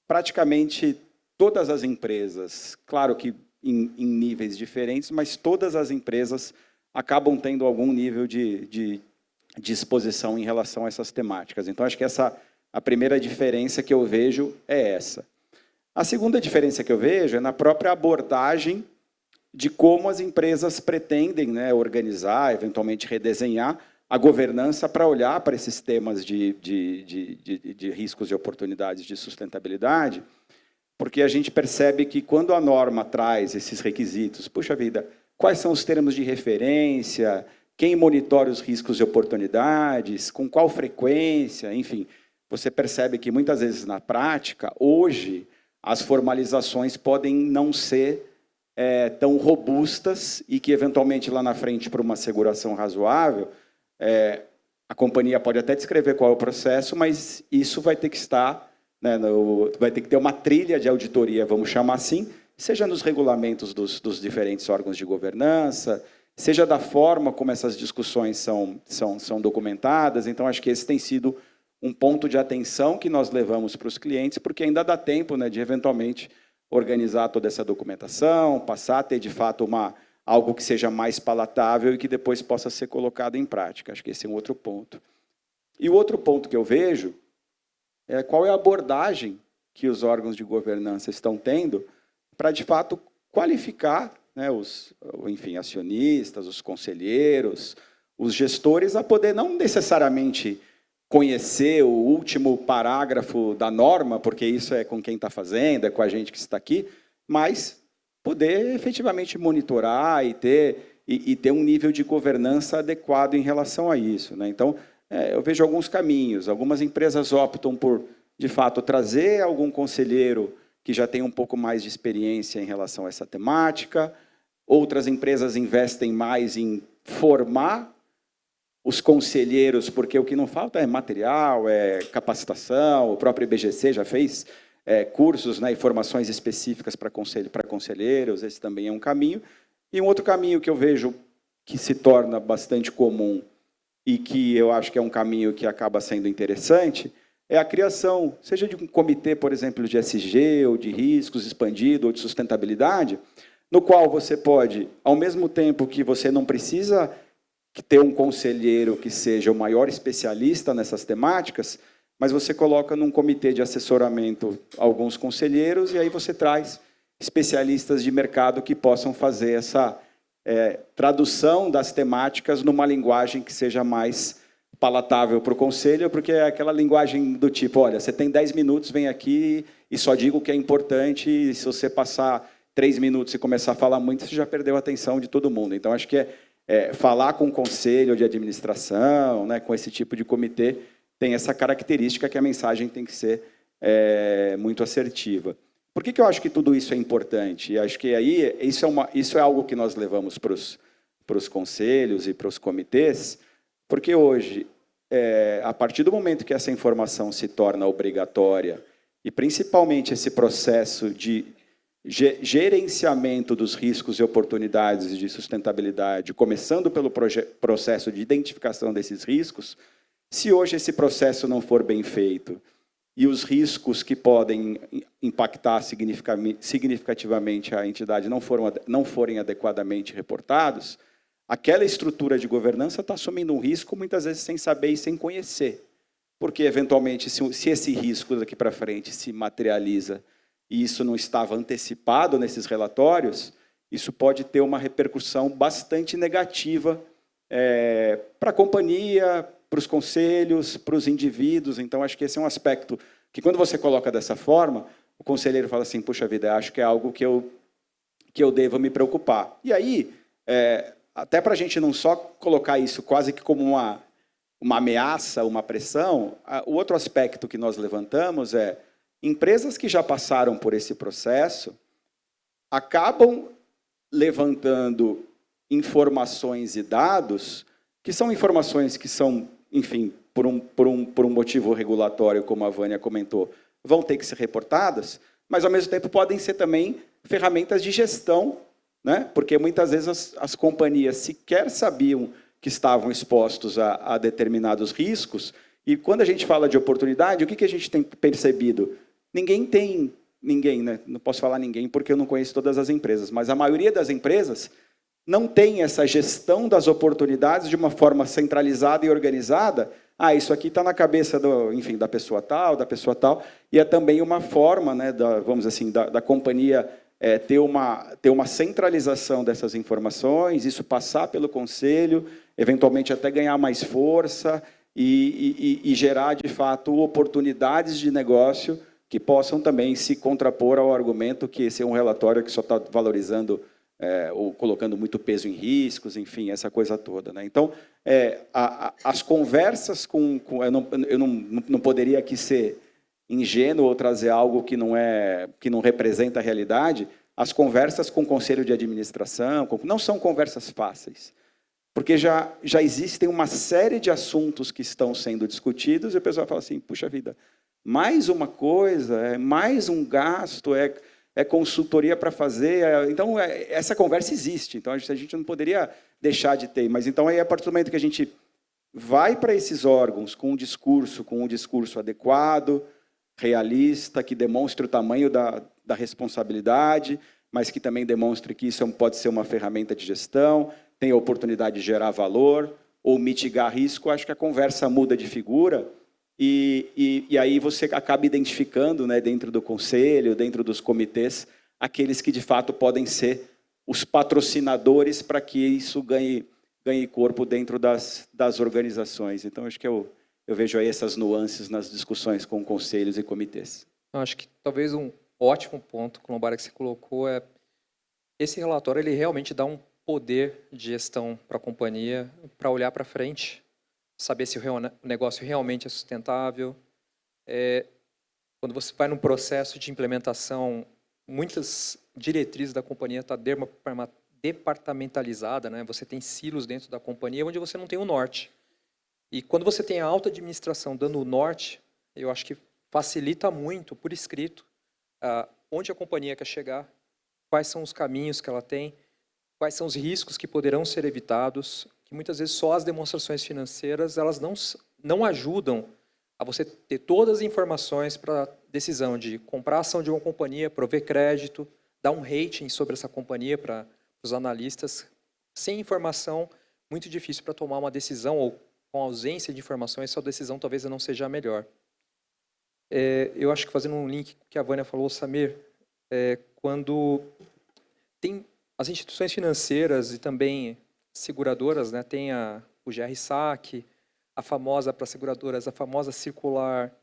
praticamente todas as empresas, claro que em níveis diferentes, mas todas as empresas acabam tendo algum nível de exposição em relação a essas temáticas. Então, acho que a primeira diferença que eu vejo é essa. A segunda diferença que eu vejo é na própria abordagem de como as empresas pretendem, né, organizar, eventualmente redesenhar a governança para olhar para esses temas de riscos e oportunidades de sustentabilidade, porque a gente percebe que quando a norma traz esses requisitos, puxa vida, quais são os termos de referência, quem monitora os riscos e oportunidades, com qual frequência, enfim, você percebe que muitas vezes na prática, hoje, as formalizações podem não ser tão robustas e que, eventualmente, lá na frente, por uma asseguração razoável, a companhia pode até descrever qual é o processo, mas isso vai ter que estar, né, vai ter que ter uma trilha de auditoria, vamos chamar assim, seja nos regulamentos dos diferentes órgãos de governança, seja da forma como essas discussões são documentadas. Então, acho que esse tem sido um ponto de atenção que nós levamos para os clientes, porque ainda dá tempo, né, de, eventualmente, organizar toda essa documentação, passar a ter, de fato, algo que seja mais palatável e que depois possa ser colocado em prática. Acho que esse é um outro ponto. E o outro ponto que eu vejo é qual é a abordagem que os órgãos de governança estão tendo para, de fato, qualificar, né, enfim, acionistas, os conselheiros, os gestores, a poder não necessariamente conhecer o último parágrafo da norma, porque isso é com quem está fazendo, é com a gente que está aqui, mas poder efetivamente monitorar e ter um nível de governança adequado em relação a isso, né? Então, eu vejo alguns caminhos. Algumas empresas optam por, de fato, trazer algum conselheiro que já tem um pouco mais de experiência em relação a essa temática. Outras empresas investem mais em formar os conselheiros, porque o que não falta é material, é capacitação. O próprio IBGC já fez cursos, né, e formações específicas para conselheiros. Esse também é um caminho. E um outro caminho que eu vejo que se torna bastante comum e que eu acho que é um caminho que acaba sendo interessante é a criação, seja de um comitê, por exemplo, de ESG, ou de riscos expandido, ou de sustentabilidade, no qual você pode, ao mesmo tempo que você não precisa ter um conselheiro que seja o maior especialista nessas temáticas, mas você coloca num comitê de assessoramento alguns conselheiros e aí você traz especialistas de mercado que possam fazer essa tradução das temáticas numa linguagem que seja mais palatável para o conselho, porque é aquela linguagem do tipo, olha, você tem 10 minutos, vem aqui e só digo o que é importante, e se você passar 3 minutos e começar a falar muito, você já perdeu a atenção de todo mundo. Então, acho que falar com o conselho de administração, né, com esse tipo de comitê, tem essa característica que a mensagem tem que ser muito assertiva. Por que eu acho que tudo isso é importante? E acho que aí isso é algo que nós levamos para os conselhos e para os comitês, porque hoje, a partir do momento que essa informação se torna obrigatória, e principalmente esse processo de gerenciamento dos riscos e oportunidades de sustentabilidade, começando pelo processo de identificação desses riscos, se hoje esse processo não for bem feito e os riscos que podem impactar significativamente a entidade não forem adequadamente reportados, aquela estrutura de governança está assumindo um risco, muitas vezes sem saber e sem conhecer. Porque, eventualmente, se esse risco daqui para frente se materializa e isso não estava antecipado nesses relatórios, isso pode ter uma repercussão bastante negativa para a companhia, para os conselhos, para os indivíduos. Então, acho que esse é um aspecto que, quando você coloca dessa forma, o conselheiro fala assim, puxa vida, acho que é algo que eu devo me preocupar. E aí, até para a gente não só colocar isso quase que como uma ameaça, uma pressão, o outro aspecto que nós levantamos Empresas que já passaram por esse processo acabam levantando informações e dados que são informações que são, enfim, por um motivo regulatório, como a Vânia comentou, vão ter que ser reportadas, mas, ao mesmo tempo, podem ser também ferramentas de gestão, né? Porque muitas vezes as companhias sequer sabiam que estavam expostos a determinados riscos, e quando a gente fala de oportunidade, o que a gente tem percebido? Ninguém, né? Não posso falar ninguém porque eu não conheço todas as empresas, mas a maioria das empresas não tem essa gestão das oportunidades de uma forma centralizada e organizada. Ah, isso aqui está na cabeça da pessoa tal, e é também uma forma, né, vamos dizer assim, da companhia ter uma centralização dessas informações, isso passar pelo conselho, eventualmente até ganhar mais força e gerar, de fato, oportunidades de negócio que possam também se contrapor ao argumento que esse é um relatório que só está valorizando ou colocando muito peso em riscos, enfim, essa coisa toda, né? Então, as conversas eu não poderia aqui ser ingênuo ou trazer algo que não representa a realidade. As conversas com o conselho de administração não são conversas fáceis, porque já existem uma série de assuntos que estão sendo discutidos e o pessoal fala assim, puxa vida, mais uma coisa, mais um gasto, é consultoria para fazer. Então, essa conversa existe. Então, a gente não poderia deixar de ter. Mas, então, aí, a partir do momento que a gente vai para esses órgãos com um discurso adequado, realista, que demonstre o tamanho da responsabilidade, mas que também demonstre que isso pode ser uma ferramenta de gestão, tem a oportunidade de gerar valor ou mitigar risco, acho que a conversa muda de figura. E aí você acaba identificando, né, dentro do conselho, dentro dos comitês, aqueles que, de fato, podem ser os patrocinadores para que isso ganhe corpo dentro das organizações. Então, acho que eu vejo aí essas nuances nas discussões com conselhos e comitês. Acho que talvez um ótimo ponto, Colombari, que você colocou é esse relatório ele realmente dá um poder de gestão para a companhia para olhar para frente, saber se o negócio realmente é sustentável. Quando você vai num processo de implementação, muitas diretrizes da companhia estão departamentalizada, né? Você tem silos dentro da companhia onde você não tem o norte. E quando você tem a alta administração dando o norte, eu acho que facilita muito, por escrito, onde a companhia quer chegar, quais são os caminhos que ela tem, quais são os riscos que poderão ser evitados, que muitas vezes só as demonstrações financeiras elas não ajudam a você ter todas as informações para a decisão de comprar a ação de uma companhia, prover crédito, dar um rating sobre essa companhia para os analistas. Sem informação, muito difícil para tomar uma decisão, ou com ausência de informações, sua decisão talvez não seja a melhor. Eu acho que fazendo um link que a Vânia falou, Samir, quando tem as instituições financeiras e também seguradoras, né, tem o GR-SAC, a famosa para seguradoras, a famosa circular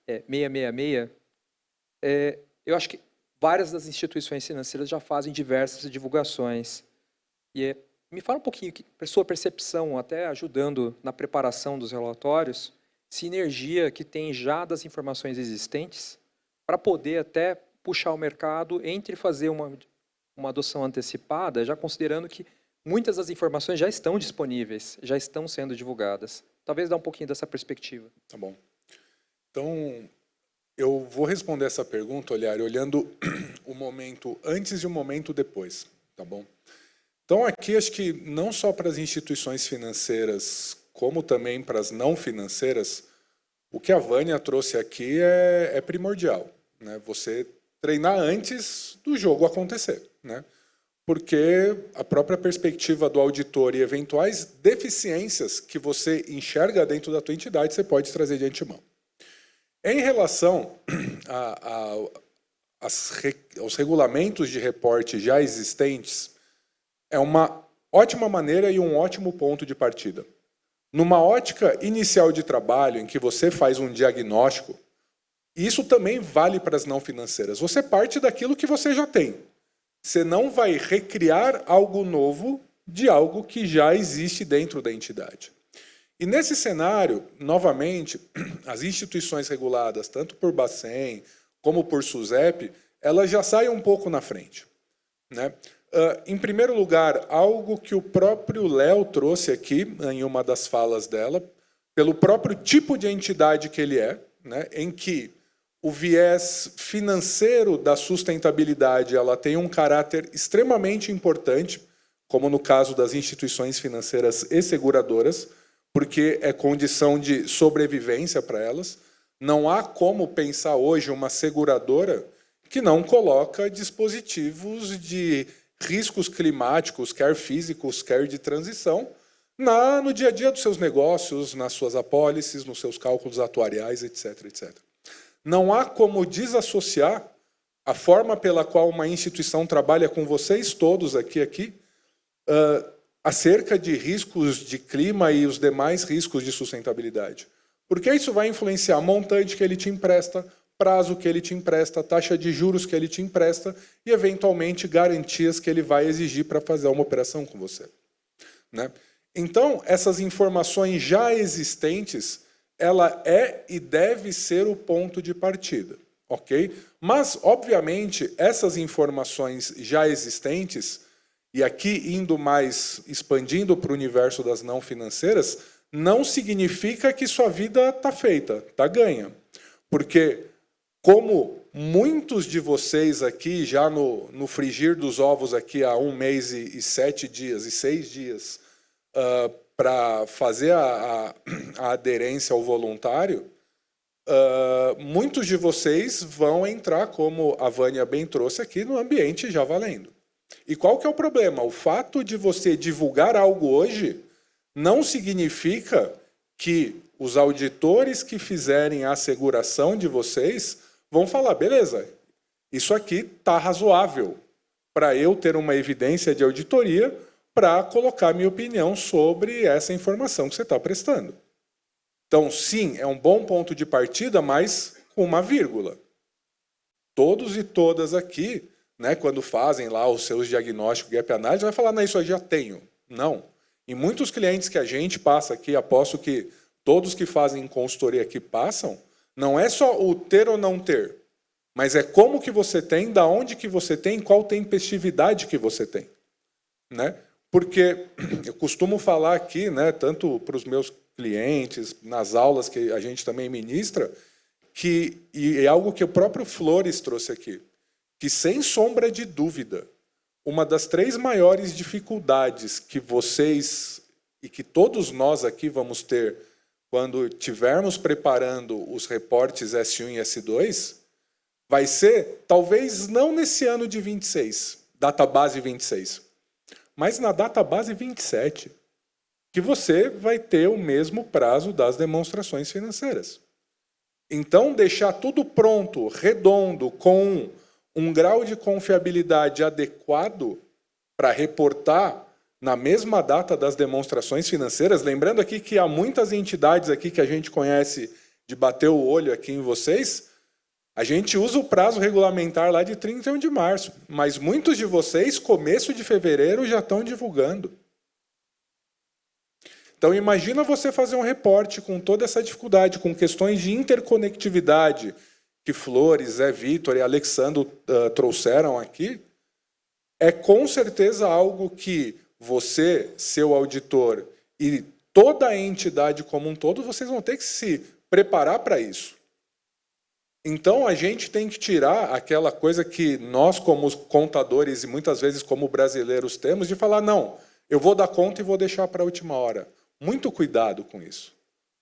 666, eu acho que várias das instituições financeiras já fazem diversas divulgações. E me fala um pouquinho, para sua percepção, até ajudando na preparação dos relatórios, sinergia que tem já das informações existentes para poder até puxar o mercado entre fazer uma adoção antecipada, já considerando que muitas das informações já estão disponíveis, já estão sendo divulgadas. Talvez dar um pouquinho dessa perspectiva. Tá bom. Então, eu vou responder essa pergunta, olhando o momento antes e o momento depois, tá bom? Então, aqui, acho que não só para as instituições financeiras, como também para as não financeiras, o que a Vânia trouxe aqui é primordial, né? Você treinar antes do jogo acontecer, né? Porque a própria perspectiva do auditor e eventuais deficiências que você enxerga dentro da tua entidade, você pode trazer de antemão. Em relação aos regulamentos de reporte já existentes, é uma ótima maneira e um ótimo ponto de partida. Numa ótica inicial de trabalho, em que você faz um diagnóstico, isso também vale para as não financeiras. Você parte daquilo que você já tem. Você não vai recriar algo novo de algo que já existe dentro da entidade. E nesse cenário, novamente, as instituições reguladas, tanto por Bacen, como por SUSEP, ela já sai um pouco na frente, né? Em primeiro lugar, algo que o próprio Léo trouxe aqui, em uma das falas dela, pelo próprio tipo de entidade que ele é, né, em que o viés financeiro da sustentabilidade ela tem um caráter extremamente importante, como no caso das instituições financeiras e seguradoras, porque é condição de sobrevivência para elas. Não há como pensar hoje uma seguradora que não coloca dispositivos de riscos climáticos, quer físicos, quer de transição, no dia a dia dos seus negócios, nas suas apólices, nos seus cálculos atuariais, etc, etc. Não há como desassociar a forma pela qual uma instituição trabalha com vocês todos aqui, acerca de riscos de clima e os demais riscos de sustentabilidade. Porque isso vai influenciar montante que ele te empresta, prazo que ele te empresta, taxa de juros que ele te empresta e, eventualmente, garantias que ele vai exigir para fazer uma operação com você, né? Então, essas informações já existentes, ela é e deve ser o ponto de partida, ok? Mas, obviamente, essas informações já existentes, e aqui indo mais, expandindo para o universo das não financeiras, não significa que sua vida está feita, está ganha. Porque, como muitos de vocês aqui, já no frigir dos ovos aqui há 1 mês e 7 dias, e 6 dias, para fazer a aderência ao voluntário, muitos de vocês vão entrar, como a Vânia bem trouxe aqui, no ambiente já valendo. E qual que é o problema? O fato de você divulgar algo hoje não significa que os auditores que fizerem a asseguração de vocês vão falar, beleza, isso aqui está razoável para eu ter uma evidência de auditoria para colocar minha opinião sobre essa informação que você está prestando. Então, sim, é um bom ponto de partida, mas com uma vírgula. Todos e todas aqui, né, quando fazem lá os seus diagnósticos, gap analysis, vai falar, não, isso eu já tenho. Não. E muitos clientes que a gente passa aqui, aposto que todos que fazem consultoria aqui passam, não é só o ter ou não ter, mas é como que você tem, da onde que você tem, qual tempestividade que você tem, né? Porque eu costumo falar aqui, né, tanto para os meus clientes, nas aulas que a gente também ministra, e é algo que o próprio Flores trouxe aqui, que sem sombra de dúvida, uma das 3 maiores dificuldades que vocês e que todos nós aqui vamos ter quando estivermos preparando os reportes S1 e S2, vai ser, talvez não nesse ano de 26, database 26, mas na database 27, que você vai ter o mesmo prazo das demonstrações financeiras. Então, deixar tudo pronto, redondo, com um grau de confiabilidade adequado para reportar na mesma data das demonstrações financeiras, lembrando aqui que há muitas entidades aqui que a gente conhece de bater o olho aqui em vocês, a gente usa o prazo regulamentar lá de 31 de março, mas muitos de vocês, começo de fevereiro, já estão divulgando. Então, imagina você fazer um reporte com toda essa dificuldade, com questões de interconectividade, que Flores, Zé Vitor e Alexandro trouxeram aqui, é com certeza algo que você, seu auditor e toda a entidade como um todo, vocês vão ter que se preparar para isso. Então, a gente tem que tirar aquela coisa que nós, como contadores e muitas vezes como brasileiros temos, de falar, não, eu vou dar conta e vou deixar para a última hora. Muito cuidado com isso.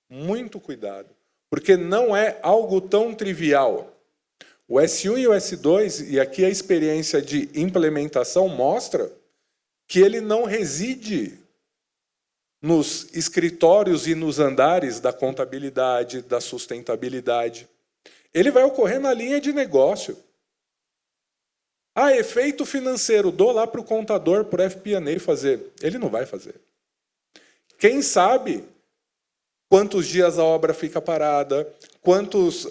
Muito cuidado. Porque não é algo tão trivial. O S1 e o S2, e aqui a experiência de implementação mostra que ele não reside nos escritórios e nos andares da contabilidade, da sustentabilidade. Ele vai ocorrer na linha de negócio. Efeito financeiro, dou lá para o contador, para o FP&A fazer. Ele não vai fazer. Quem sabe quantos dias a obra fica parada, quantos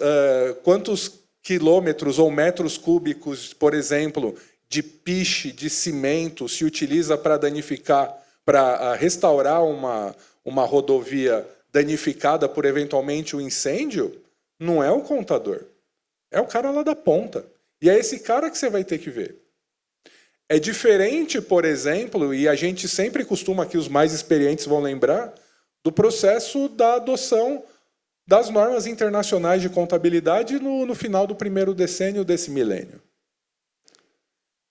quilômetros ou metros cúbicos, por exemplo, de piche, de cimento se utiliza para danificar, para restaurar uma rodovia danificada por eventualmente um incêndio, não é o contador. É o cara lá da ponta. E é esse cara que você vai ter que ver. É diferente, por exemplo, e a gente sempre costuma, que os mais experientes vão lembrar, do processo da adoção das normas internacionais de contabilidade no final do primeiro decênio desse milênio.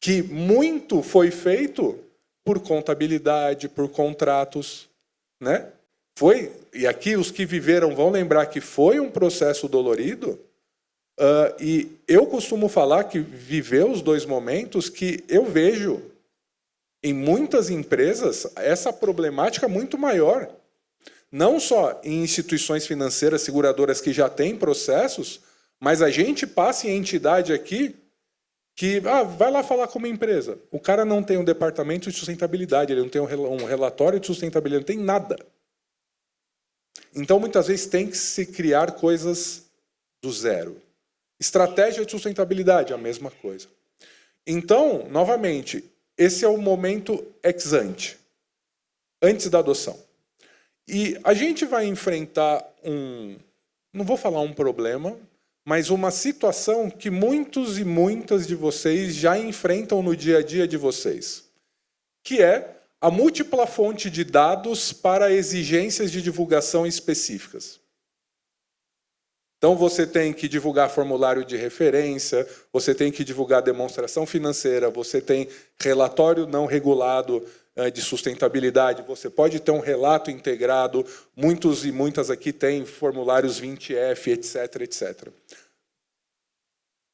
Que muito foi feito por contabilidade, por contratos, né? E aqui os que viveram vão lembrar que foi um processo dolorido, e eu costumo falar que viveu os dois momentos que eu vejo em muitas empresas essa problemática muito maior. Não só em instituições financeiras, seguradoras que já têm processos, mas a gente passa em entidade aqui que vai lá falar com uma empresa. O cara não tem um departamento de sustentabilidade, ele não tem um relatório de sustentabilidade, não tem nada. Então, muitas vezes, tem que se criar coisas do zero. Estratégia de sustentabilidade, a mesma coisa. Então, novamente, esse é o momento ex ante, antes da adoção. E a gente vai enfrentar não vou falar um problema, mas uma situação que muitos e muitas de vocês já enfrentam no dia a dia de vocês, que é a múltipla fonte de dados para exigências de divulgação específicas. Então, você tem que divulgar formulário de referência, você tem que divulgar demonstração financeira, você tem relatório não regulado de sustentabilidade, você pode ter um relato integrado, muitos e muitas aqui têm formulários 20F, etc, etc.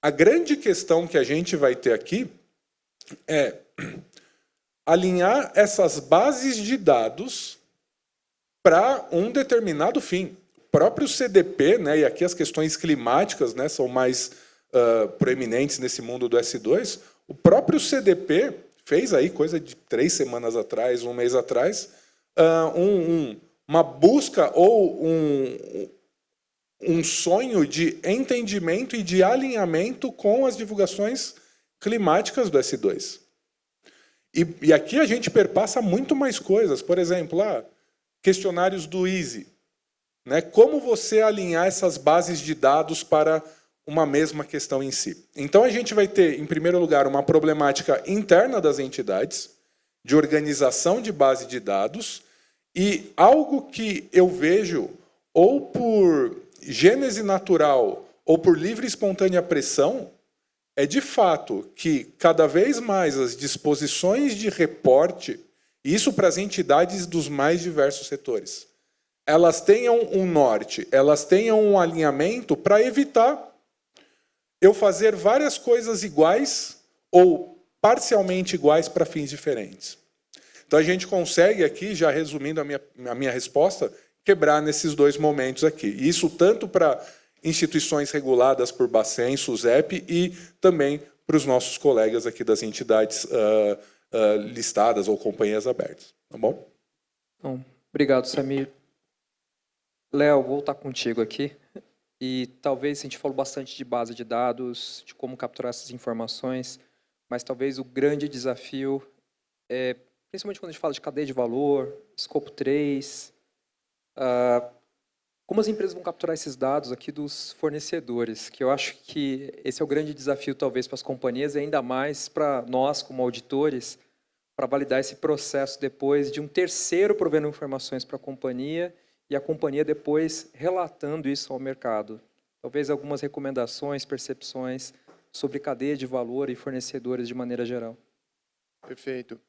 A grande questão que a gente vai ter aqui é alinhar essas bases de dados para um determinado fim. O próprio CDP, né, e aqui as questões climáticas, né, são mais proeminentes nesse mundo do S2, o próprio CDP fez aí, coisa de 3 semanas atrás, 1 mês atrás, uma busca ou um sonho de entendimento e de alinhamento com as divulgações climáticas do S2. E aqui a gente perpassa muito mais coisas. Por exemplo, questionários do EASY. Né? Como você alinhar essas bases de dados para uma mesma questão em si. Então, a gente vai ter, em primeiro lugar, uma problemática interna das entidades, de organização de base de dados, e algo que eu vejo, ou por gênese natural, ou por livre e espontânea pressão, é de fato que cada vez mais as disposições de reporte, isso para as entidades dos mais diversos setores, elas tenham um norte, elas tenham um alinhamento para evitar eu fazer várias coisas iguais ou parcialmente iguais para fins diferentes. Então, a gente consegue aqui, já resumindo a minha resposta, quebrar nesses dois momentos aqui. Isso tanto para instituições reguladas por Bacen, SUSEP, e também para os nossos colegas aqui das entidades listadas ou companhias abertas. Tá bom? Bom, obrigado, Samir. Léo, vou voltar contigo aqui. E talvez a gente falou bastante de base de dados, de como capturar essas informações, mas talvez o grande desafio é, principalmente quando a gente fala de cadeia de valor, escopo 3, como as empresas vão capturar esses dados aqui dos fornecedores, que eu acho que esse é o grande desafio talvez para as companhias e ainda mais para nós como auditores, para validar esse processo depois de um terceiro provendo informações para a companhia e a companhia depois relatando isso ao mercado. Talvez algumas recomendações, percepções sobre cadeia de valor e fornecedores de maneira geral. Perfeito.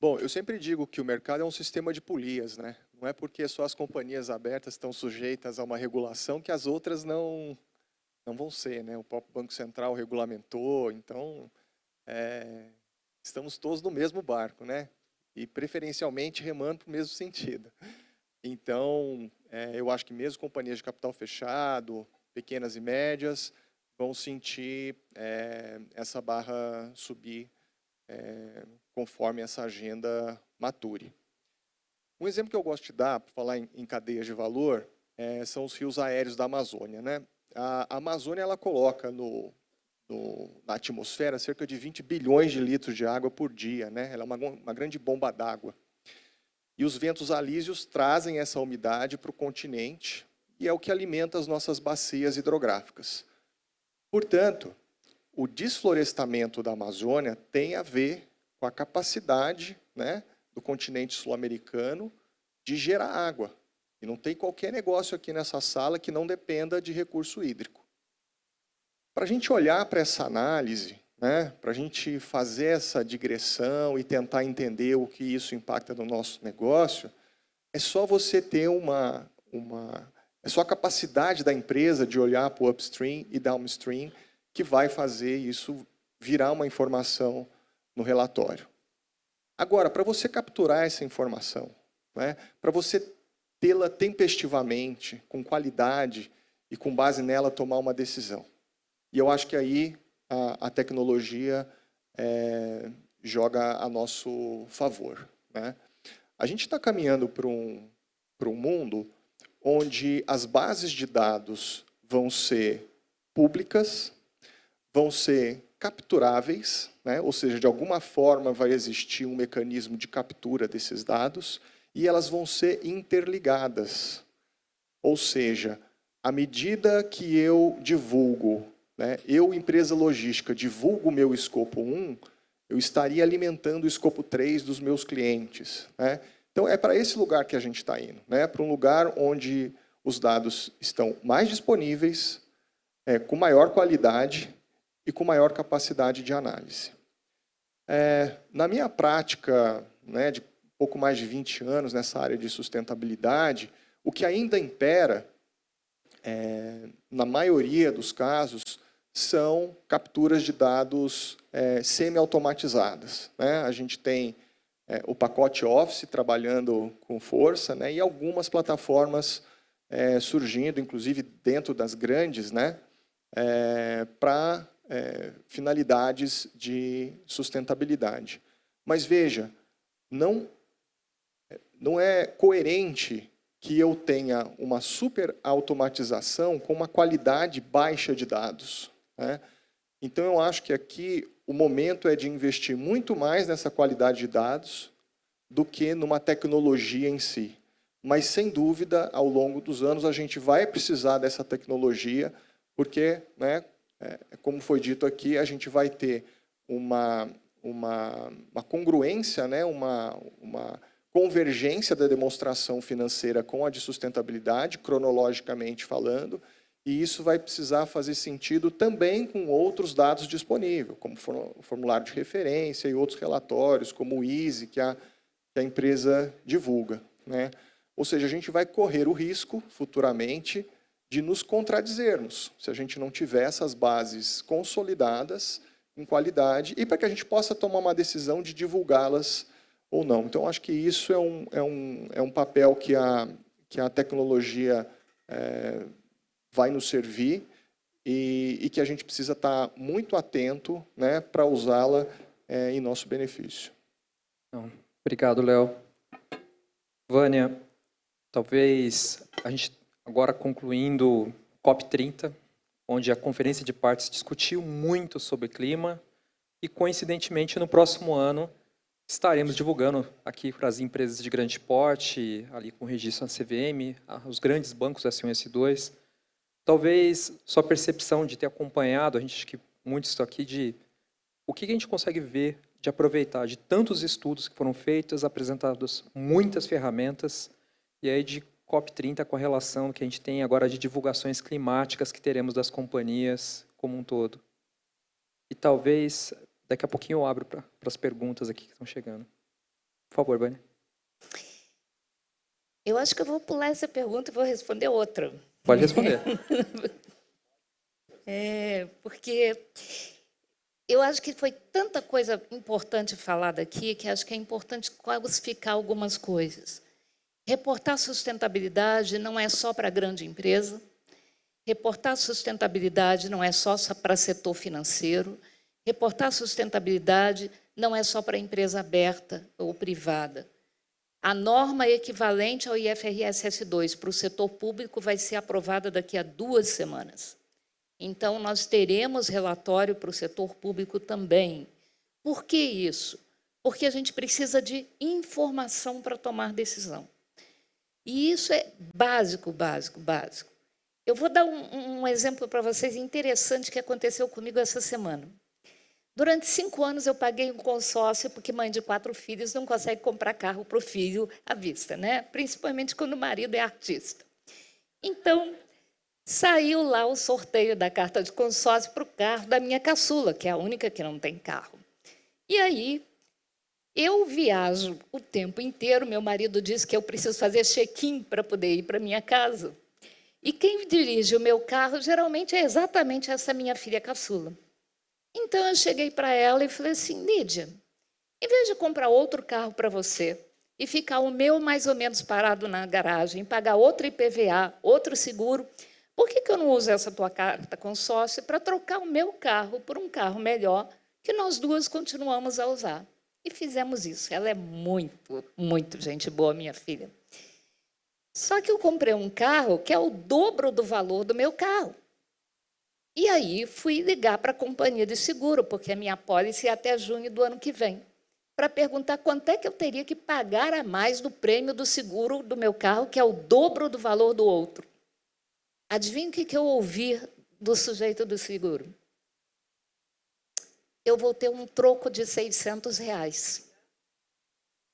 Bom, eu sempre digo que o mercado é um sistema de polias, né? Não é porque só as companhias abertas estão sujeitas a uma regulação que as outras não vão ser, né? O próprio Banco Central regulamentou, então estamos todos no mesmo barco, né? E preferencialmente remando para o mesmo sentido. Então, eu acho que mesmo companhias de capital fechado, pequenas e médias, vão sentir essa barra subir conforme essa agenda mature. Um exemplo que eu gosto de dar, para falar em cadeias de valor, são os rios aéreos da Amazônia, né? A Amazônia ela coloca na atmosfera cerca de 20 bilhões de litros de água por dia, né? Ela é uma grande bomba d'água. E os ventos alísios trazem essa umidade para o continente e é o que alimenta as nossas bacias hidrográficas. Portanto, o desflorestamento da Amazônia tem a ver com a capacidade, né, do continente sul-americano de gerar água. E não tem qualquer negócio aqui nessa sala que não dependa de recurso hídrico. Para a gente olhar para essa análise, né, para a gente fazer essa digressão e tentar entender o que isso impacta no nosso negócio, é só você ter é só a capacidade da empresa de olhar para o upstream e downstream que vai fazer isso virar uma informação no relatório. Agora, para você capturar essa informação, né, para você tê-la tempestivamente, com qualidade e com base nela tomar uma decisão. E eu acho que aí a tecnologia joga a nosso favor, né? A gente está caminhando para um mundo onde as bases de dados vão ser públicas, vão ser capturáveis, né? Ou seja, de alguma forma vai existir um mecanismo de captura desses dados e elas vão ser interligadas. Ou seja, à medida que eu divulgo, né, eu, empresa logística, divulgo o meu escopo 1, eu estaria alimentando o escopo 3 dos meus clientes, né? Então, é para esse lugar que a gente está indo, né? Para um lugar onde os dados estão mais disponíveis, com maior qualidade e com maior capacidade de análise. Na minha prática, né, de pouco mais de 20 anos nessa área de sustentabilidade, o que ainda impera, na maioria dos casos, são capturas de dados semi-automatizadas, né? A gente tem o pacote Office trabalhando com força, né? E algumas plataformas surgindo, inclusive dentro das grandes, né? Para finalidades de sustentabilidade. Mas veja, não é coerente que eu tenha uma super automatização com uma qualidade baixa de dados, né? Então, eu acho que aqui o momento é de investir muito mais nessa qualidade de dados do que numa tecnologia em si. Mas, sem dúvida, ao longo dos anos, a gente vai precisar dessa tecnologia, porque, né, como foi dito aqui, a gente vai ter uma congruência, né, uma convergência da demonstração financeira com a de sustentabilidade, cronologicamente falando, e isso vai precisar fazer sentido também com outros dados disponíveis, como o formulário de referência e outros relatórios, como o EASY, que a empresa divulga, né? Ou seja, a gente vai correr o risco, futuramente, de nos contradizermos, se a gente não tiver essas bases consolidadas, em qualidade, e para que a gente possa tomar uma decisão de divulgá-las ou não. Então, acho que isso é um papel que a tecnologia vai nos servir e que a gente precisa estar muito atento, né, para usá-la em nosso benefício. Obrigado, Léo. Vânia, talvez a gente agora concluindo o COP30, onde a Conferência de Partes discutiu muito sobre clima e, coincidentemente, no próximo ano, estaremos divulgando aqui para as empresas de grande porte, ali com registro na CVM, os grandes bancos S1 e S2. Talvez sua percepção de ter acompanhado, a gente acho que muitos estão aqui, de o que a gente consegue ver, de aproveitar de tantos estudos que foram feitos, apresentados muitas ferramentas, e aí de COP30 com a relação que a gente tem agora de divulgações climáticas que teremos das companhias como um todo. E talvez, daqui a pouquinho eu abro para as perguntas aqui que estão chegando. Por favor, Vânia. Eu acho que eu vou pular essa pergunta e vou responder outra. Pode responder. Porque eu acho que foi tanta coisa importante falada aqui que acho que é importante classificar algumas coisas. Reportar sustentabilidade não é só para a grande empresa. Reportar sustentabilidade não é só para setor financeiro. Reportar sustentabilidade não é só para empresa aberta ou privada. A norma equivalente ao IFRS S2 para o setor público vai ser aprovada daqui a 2 semanas. Então, nós teremos relatório para o setor público também. Por que isso? Porque a gente precisa de informação para tomar decisão. E isso é básico, básico, básico. Eu vou dar um exemplo para vocês interessante que aconteceu comigo essa semana. Durante 5 anos eu paguei um consórcio, porque mãe de 4 filhos não consegue comprar carro para o filho à vista, né? Principalmente quando o marido é artista. Então, saiu lá o sorteio da carta de consórcio para o carro da minha caçula, que é a única que não tem carro. E aí, eu viajo o tempo inteiro, meu marido disse que eu preciso fazer check-in para poder ir para minha casa. E quem dirige o meu carro, geralmente, é exatamente essa minha filha caçula. Então, eu cheguei para ela e falei assim, Lídia, em vez de comprar outro carro para você e ficar o meu mais ou menos parado na garagem, pagar outro IPVA, outro seguro, por que eu não uso essa tua carta consórcio para trocar o meu carro por um carro melhor que nós duas continuamos a usar? E fizemos isso. Ela é muito, muito gente boa, minha filha. Só que eu comprei um carro que é o dobro do valor do meu carro. E aí fui ligar para a companhia de seguro, porque a minha pólice é até junho do ano que vem, para perguntar quanto é que eu teria que pagar a mais do prêmio do seguro do meu carro, que é o dobro do valor do outro. Adivinha o que eu ouvi do sujeito do seguro? Eu vou ter um troco de R$600.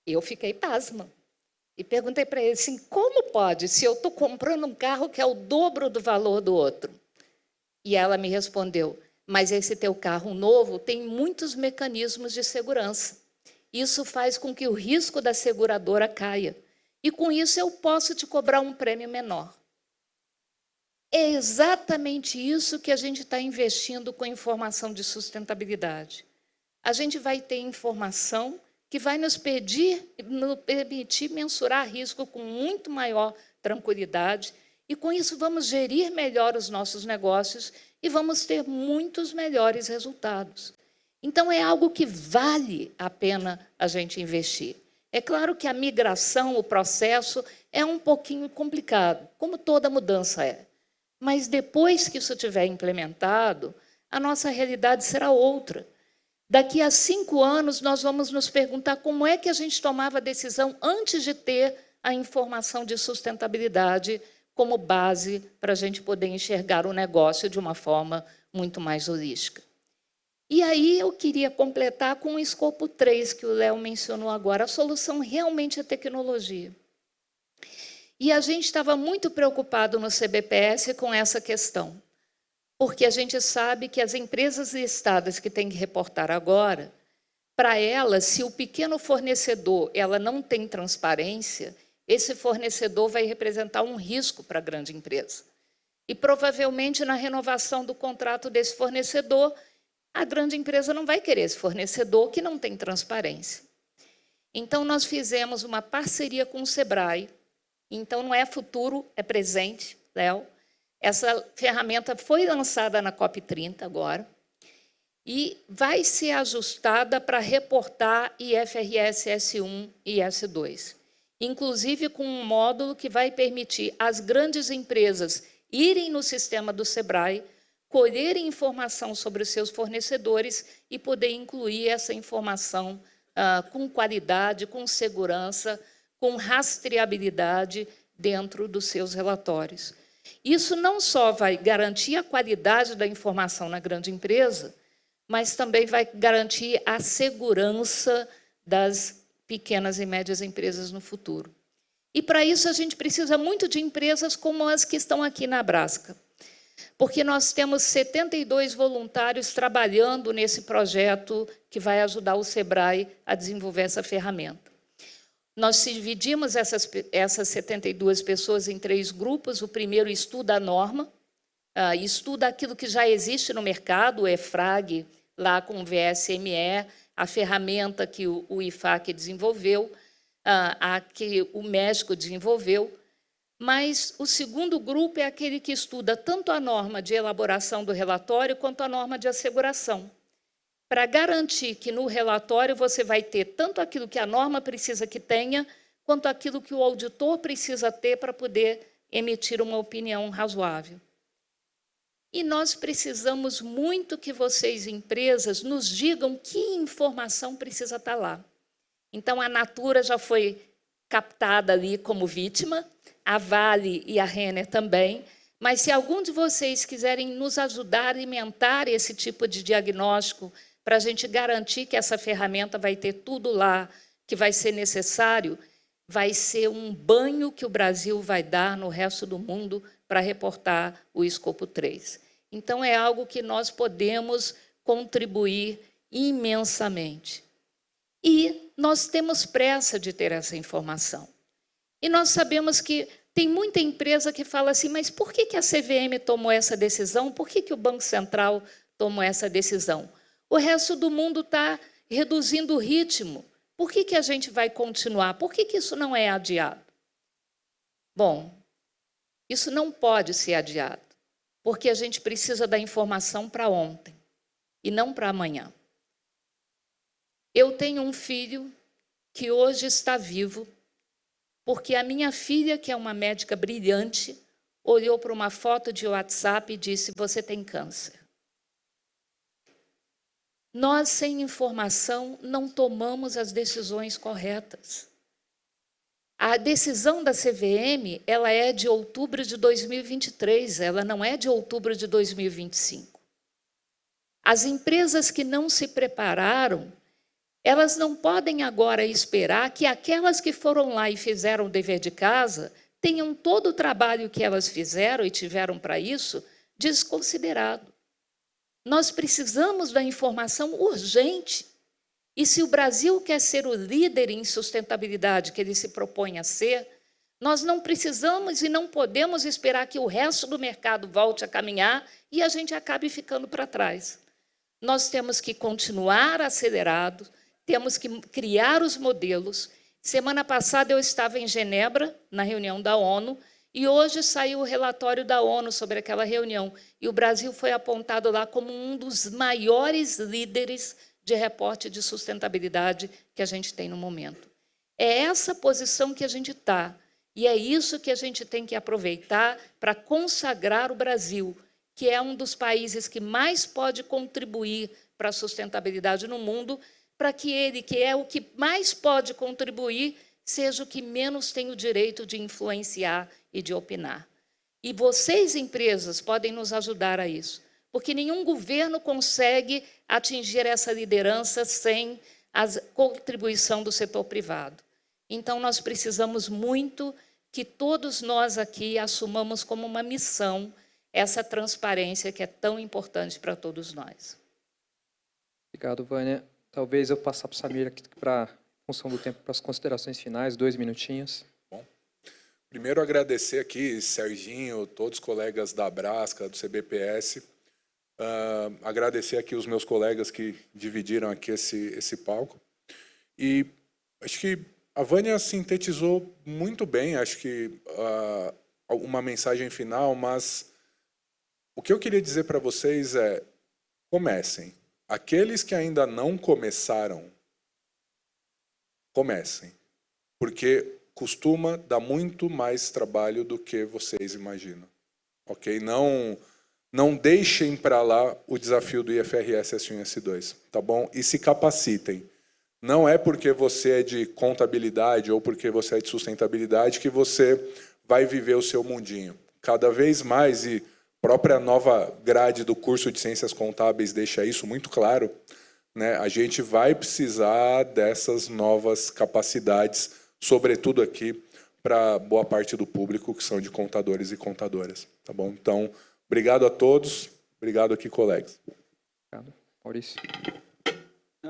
Eu fiquei pasma. E perguntei para ele assim, como pode, se eu estou comprando um carro que é o dobro do valor do outro? E ela me respondeu, mas esse teu carro novo tem muitos mecanismos de segurança. Isso faz com que o risco da seguradora caia. E com isso eu posso te cobrar um prêmio menor. É exatamente isso que a gente está investindo com informação de sustentabilidade. A gente vai ter informação que vai nos permitir mensurar risco com muito maior tranquilidade e, com isso, vamos gerir melhor os nossos negócios e vamos ter muitos melhores resultados. Então, é algo que vale a pena a gente investir. É claro que a migração, o processo, é um pouquinho complicado, como toda mudança é. Mas, depois que isso estiver implementado, a nossa realidade será outra. Daqui a 5 anos, nós vamos nos perguntar como é que a gente tomava a decisão antes de ter a informação de sustentabilidade como base para a gente poder enxergar o negócio de uma forma muito mais holística. E aí eu queria completar com o escopo 3, que o Léo mencionou agora. A solução realmente é tecnologia. E a gente estava muito preocupado no CBPS com essa questão, porque a gente sabe que as empresas listadas que têm que reportar agora, para elas, se o pequeno fornecedor ela não tem transparência, esse fornecedor vai representar um risco para a grande empresa. E, provavelmente, na renovação do contrato desse fornecedor, a grande empresa não vai querer esse fornecedor que não tem transparência. Então, nós fizemos uma parceria com o Sebrae. Então, não é futuro, é presente, Léo. Essa ferramenta foi lançada na COP30 agora e vai ser ajustada para reportar IFRS S1 e S2. Inclusive com um módulo que vai permitir às grandes empresas irem no sistema do Sebrae, colherem informação sobre os seus fornecedores e poder incluir essa informação com qualidade, com segurança, com rastreabilidade dentro dos seus relatórios. Isso não só vai garantir a qualidade da informação na grande empresa, mas também vai garantir a segurança das pequenas e médias empresas no futuro. E, para isso, a gente precisa muito de empresas como as que estão aqui na Abrasca, porque nós temos 72 voluntários trabalhando nesse projeto que vai ajudar o Sebrae a desenvolver essa ferramenta. Nós dividimos essas 72 pessoas em 3 grupos. O primeiro estuda a norma, estuda aquilo que já existe no mercado, o EFRAG, lá com o VSME, a ferramenta que o IFAC desenvolveu, a que o México desenvolveu. Mas o segundo grupo é aquele que estuda tanto a norma de elaboração do relatório quanto a norma de asseguração, para garantir que no relatório você vai ter tanto aquilo que a norma precisa que tenha, quanto aquilo que o auditor precisa ter para poder emitir uma opinião razoável. E nós precisamos muito que vocês, empresas, nos digam que informação precisa estar lá. Então, a Natura já foi captada ali como vítima, a Vale e a Renner também, Mas se algum de vocês quiserem nos ajudar a alimentar esse tipo de diagnóstico, para a gente garantir que essa ferramenta vai ter tudo lá que vai ser necessário, vai ser um banho que o Brasil vai dar no resto do mundo para reportar o escopo 3. Então, é algo que nós podemos contribuir imensamente. E nós temos pressa de ter essa informação. E nós sabemos que tem muita empresa que fala assim, mas por que a CVM tomou essa decisão? Por que o Banco Central tomou essa decisão? O resto do mundo está reduzindo o ritmo. Por que a gente vai continuar? Por que isso não é adiado? Bom, isso não pode ser adiado, porque a gente precisa da informação para ontem e não para amanhã. Eu tenho um filho que hoje está vivo, porque a minha filha, que é uma médica brilhante, olhou para uma foto de WhatsApp e disse, você tem câncer. Nós, sem informação, não tomamos as decisões corretas. A decisão da CVM, ela é de outubro de 2023, ela não é de outubro de 2025. As empresas que não se prepararam, elas não podem agora esperar que aquelas que foram lá e fizeram o dever de casa tenham todo o trabalho que elas fizeram e tiveram para isso desconsiderado. Nós precisamos da informação urgente. E se o Brasil quer ser o líder em sustentabilidade que ele se propõe a ser, nós não precisamos e não podemos esperar que o resto do mercado volte a caminhar e a gente acabe ficando para trás. Nós temos que continuar acelerado, temos que criar os modelos. Semana passada eu estava em Genebra, na reunião da ONU, e hoje saiu o relatório da ONU sobre aquela reunião. E o Brasil foi apontado lá como um dos maiores líderes de reporte de sustentabilidade que a gente tem no momento. É essa posição que a gente está. E é isso que a gente tem que aproveitar para consagrar o Brasil, que é um dos países que mais pode contribuir para a sustentabilidade no mundo, para que ele, que é o que mais pode contribuir, seja o que menos tem o direito de influenciar e de opinar. E vocês, empresas, podem nos ajudar a isso, porque nenhum governo consegue atingir essa liderança sem a contribuição do setor privado. Então, nós precisamos muito que todos nós aqui assumamos como uma missão essa transparência que é tão importante para todos nós. Obrigado, Vânia. Talvez eu passar para o Samir aqui para, em função do tempo, para as considerações finais, 2 minutinhos. Bom, primeiro agradecer aqui, Serginho, todos os colegas da Abrasca, do CBPS. Agradecer aqui os meus colegas que dividiram aqui esse palco. E acho que a Vânia sintetizou muito bem, acho que uma mensagem final, mas o que eu queria dizer para vocês é, comecem. Aqueles que ainda não começaram, comecem, porque costuma dar muito mais trabalho do que vocês imaginam. Ok? Não deixem para lá o desafio do IFRS S1 e S2, tá bom? E se capacitem. Não é porque você é de contabilidade ou porque você é de sustentabilidade que você vai viver o seu mundinho. Cada vez mais, e a própria nova grade do curso de Ciências Contábeis deixa isso muito claro, né? A gente vai precisar dessas novas capacidades, sobretudo aqui para boa parte do público que são de contadores e contadoras, tá bom? Então, obrigado a todos, obrigado aqui, colegas. Obrigado. Maurício.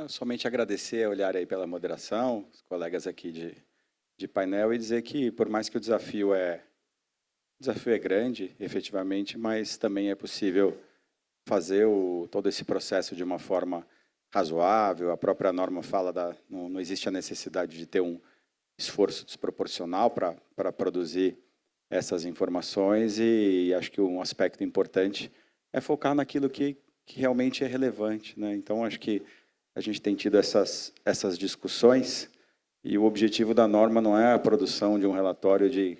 Somente agradecer a Olhar aí pela moderação, os colegas aqui de painel, e dizer que, por mais que o desafio é grande, efetivamente, mas também é possível fazer todo esse processo de uma forma razoável. A própria norma fala não existe a necessidade de ter um esforço desproporcional para produzir essas informações, e acho que um aspecto importante é focar naquilo que realmente é relevante, né? Então, acho que a gente tem tido essas discussões, e o objetivo da norma não é a produção de um relatório de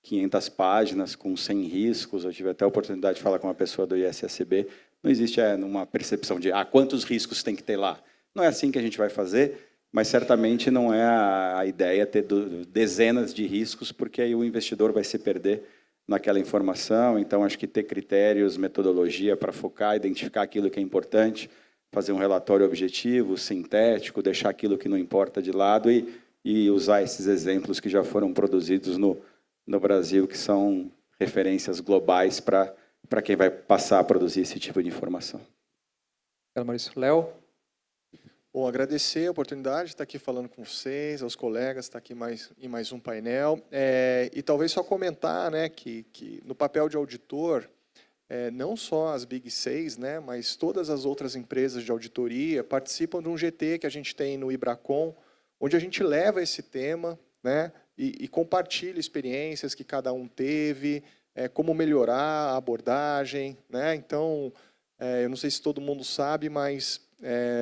500 páginas com 100 riscos. Eu tive até a oportunidade de falar com uma pessoa do ISSB. Não existe uma percepção de quantos riscos tem que ter lá. Não é assim que a gente vai fazer, mas certamente não é a ideia ter dezenas de riscos, porque aí o investidor vai se perder naquela informação. Então, acho que ter critérios, metodologia para focar, identificar aquilo que é importante, fazer um relatório objetivo, sintético, deixar aquilo que não importa de lado e usar esses exemplos que já foram produzidos no Brasil, que são referências globais para quem vai passar a produzir esse tipo de informação. Obrigado, Maurício. Léo? Bom, agradecer a oportunidade de estar aqui falando com vocês, aos colegas, estar aqui em mais um painel. E talvez só comentar, né, que no papel de auditor, não só as Big 6, né, mas todas as outras empresas de auditoria participam de um GT que a gente tem no IBRACON, onde a gente leva esse tema, né, e compartilha experiências que cada um teve, como melhorar a abordagem, né? Então, eu não sei se todo mundo sabe, mas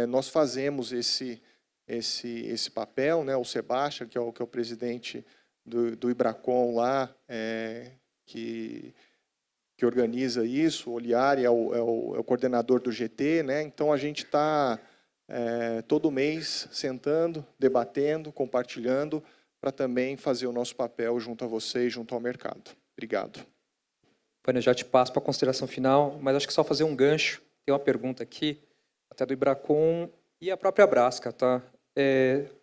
nós fazemos esse papel, né? O Sebastião, que é o presidente do IBRACON lá, que organiza isso, o Oliari é o coordenador do GT, né? Então, a gente está todo mês sentando, debatendo, compartilhando, para também fazer o nosso papel junto a vocês, junto ao mercado. Obrigado. Vânia, já te passo para a consideração final, mas acho que só fazer um gancho. Tem uma pergunta aqui, até do IBRACON e a própria Brasca, tá?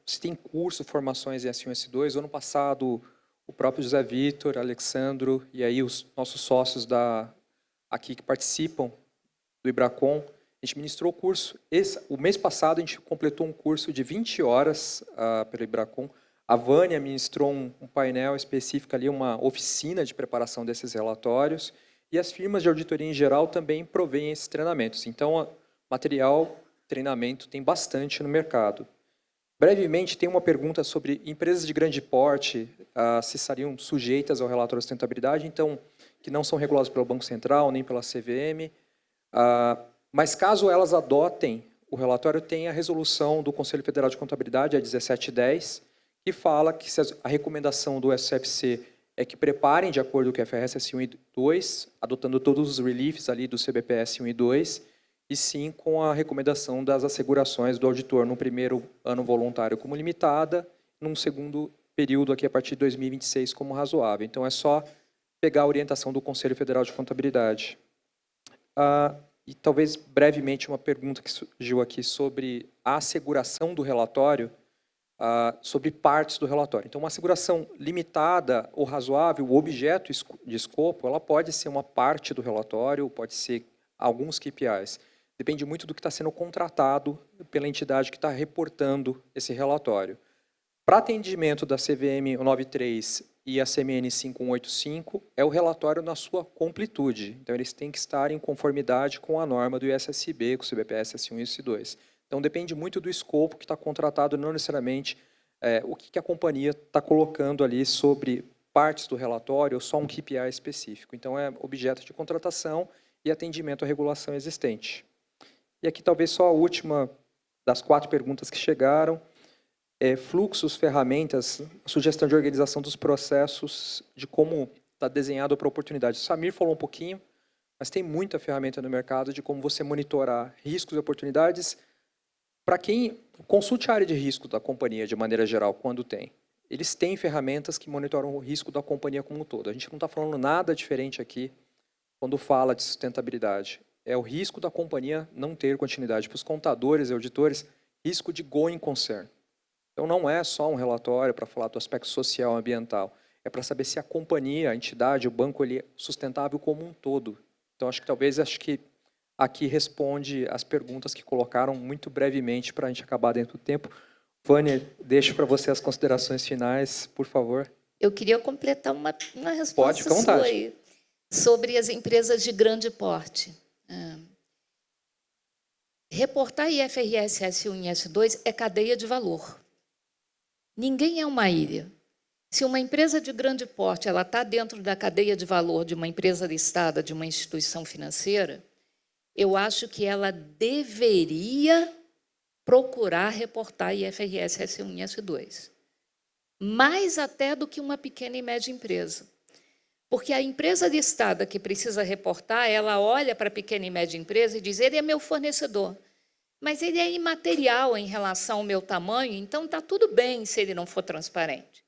Se tem curso, formações em S1 e S2, ano passado o próprio José Vitor, Alexandro e aí os nossos sócios aqui que participam do IBRACON, a gente ministrou o curso. O mês passado a gente completou um curso de 20 horas pelo IBRACON. A Vânia ministrou um painel específico ali, uma oficina de preparação desses relatórios, e as firmas de auditoria em geral também provêm esses treinamentos. Então, material, treinamento tem bastante no mercado. Brevemente, tem uma pergunta sobre empresas de grande porte, se estariam sujeitas ao relatório de sustentabilidade, então, que não são reguladas pelo Banco Central, nem pela CVM, mas caso elas adotem o relatório, tem a resolução do Conselho Federal de Contabilidade, a 1710, que fala que a recomendação do SFC é que preparem de acordo com o FRS S1 e 2, adotando todos os reliefs ali do CBPS 1 e 2, e sim com a recomendação das assegurações do auditor no primeiro ano voluntário como limitada, num segundo período aqui a partir de 2026 como razoável. Então é só pegar a orientação do Conselho Federal de Contabilidade. E talvez brevemente uma pergunta que surgiu aqui sobre a asseguração do relatório, sobre partes do relatório. Então, uma asseguração limitada ou razoável, o objeto de escopo, ela pode ser uma parte do relatório, pode ser alguns KPIs. Depende muito do que está sendo contratado pela entidade que está reportando esse relatório. Para atendimento da CVM 93 e a CMN 5185, é o relatório na sua completude. Então, eles têm que estar em conformidade com a norma do ISSB, com o CBPS S1 e S2. Então, depende muito do escopo que está contratado, não necessariamente o que a companhia está colocando ali sobre partes do relatório ou só um KPI específico. Então, é objeto de contratação e atendimento à regulação existente. E aqui, talvez só a última das 4 perguntas que chegaram. Fluxos, ferramentas, sugestão de organização dos processos, de como está desenhado para a oportunidade. O Samir falou um pouquinho, mas tem muita ferramenta no mercado de como você monitorar riscos e oportunidades. Para quem consulte a área de risco da companhia de maneira geral, quando tem. Eles têm ferramentas que monitoram o risco da companhia como um todo. A gente não está falando nada diferente aqui quando fala de sustentabilidade. É o risco da companhia não ter continuidade. Para os contadores e auditores, risco de going concern. Então, não é só um relatório para falar do aspecto social e ambiental. É para saber se a companhia, a entidade, o banco, ele é sustentável como um todo. Então, acho que aqui responde as perguntas que colocaram muito brevemente para a gente acabar dentro do tempo. Vânia, deixo para você as considerações finais, por favor. Eu queria completar uma resposta Pode, fica à vontade. sua aí, sobre as empresas de grande porte. Reportar IFRS S1 e S2 é cadeia de valor. Ninguém é uma ilha. Se uma empresa de grande porte ela está dentro da cadeia de valor de uma empresa listada, de uma instituição financeira, eu acho que ela deveria procurar reportar IFRS S1 e S2. Mais até do que uma pequena e média empresa. Porque a empresa listada que precisa reportar, ela olha para a pequena e média empresa e diz, ele é meu fornecedor, mas ele é imaterial em relação ao meu tamanho, então está tudo bem se ele não for transparente.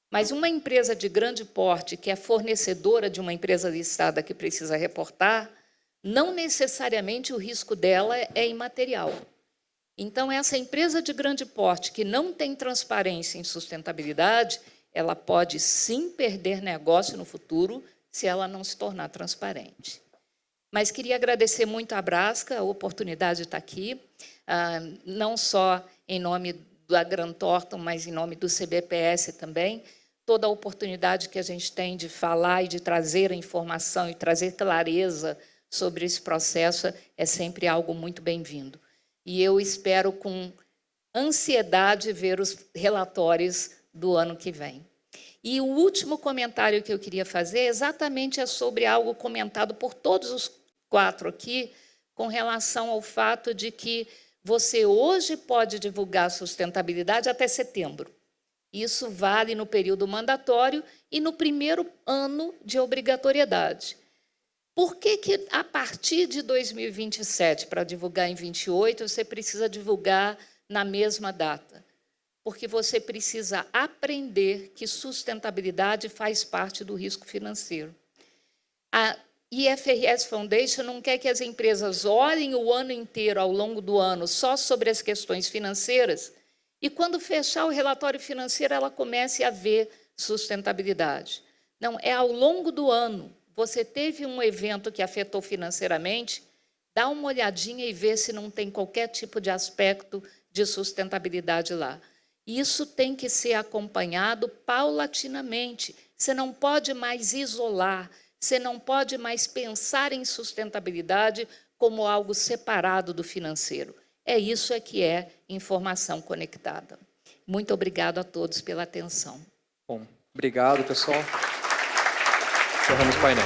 Mas uma empresa de grande porte, que é fornecedora de uma empresa listada que precisa reportar, não necessariamente o risco dela é imaterial. Então, essa empresa de grande porte que não tem transparência em sustentabilidade, ela pode sim perder negócio no futuro se ela não se tornar transparente. Mas queria agradecer muito à Brasca a oportunidade de estar aqui, não só em nome da Grant Thornton, mas em nome do CBPS também. Toda a oportunidade que a gente tem de falar e de trazer a informação e trazer clareza sobre esse processo é sempre algo muito bem-vindo. E eu espero com ansiedade ver os relatórios do ano que vem. E o último comentário que eu queria fazer exatamente é sobre algo comentado por todos os 4 aqui, com relação ao fato de que você hoje pode divulgar sustentabilidade até setembro. Isso vale no período mandatório e no primeiro ano de obrigatoriedade. Por que, a partir de 2027, para divulgar em 28, você precisa divulgar na mesma data? Porque você precisa aprender que sustentabilidade faz parte do risco financeiro. A IFRS Foundation não quer que as empresas olhem o ano inteiro, ao longo do ano, só sobre as questões financeiras, e quando fechar o relatório financeiro, ela comece a ver sustentabilidade. Não, é ao longo do ano. Você teve um evento que afetou financeiramente, dá uma olhadinha e vê se não tem qualquer tipo de aspecto de sustentabilidade lá. Isso tem que ser acompanhado paulatinamente. Você não pode mais isolar, você não pode mais pensar em sustentabilidade como algo separado do financeiro. É isso que é informação conectada. Muito obrigado a todos pela atenção. Bom, obrigado, pessoal. Encerramos o painel.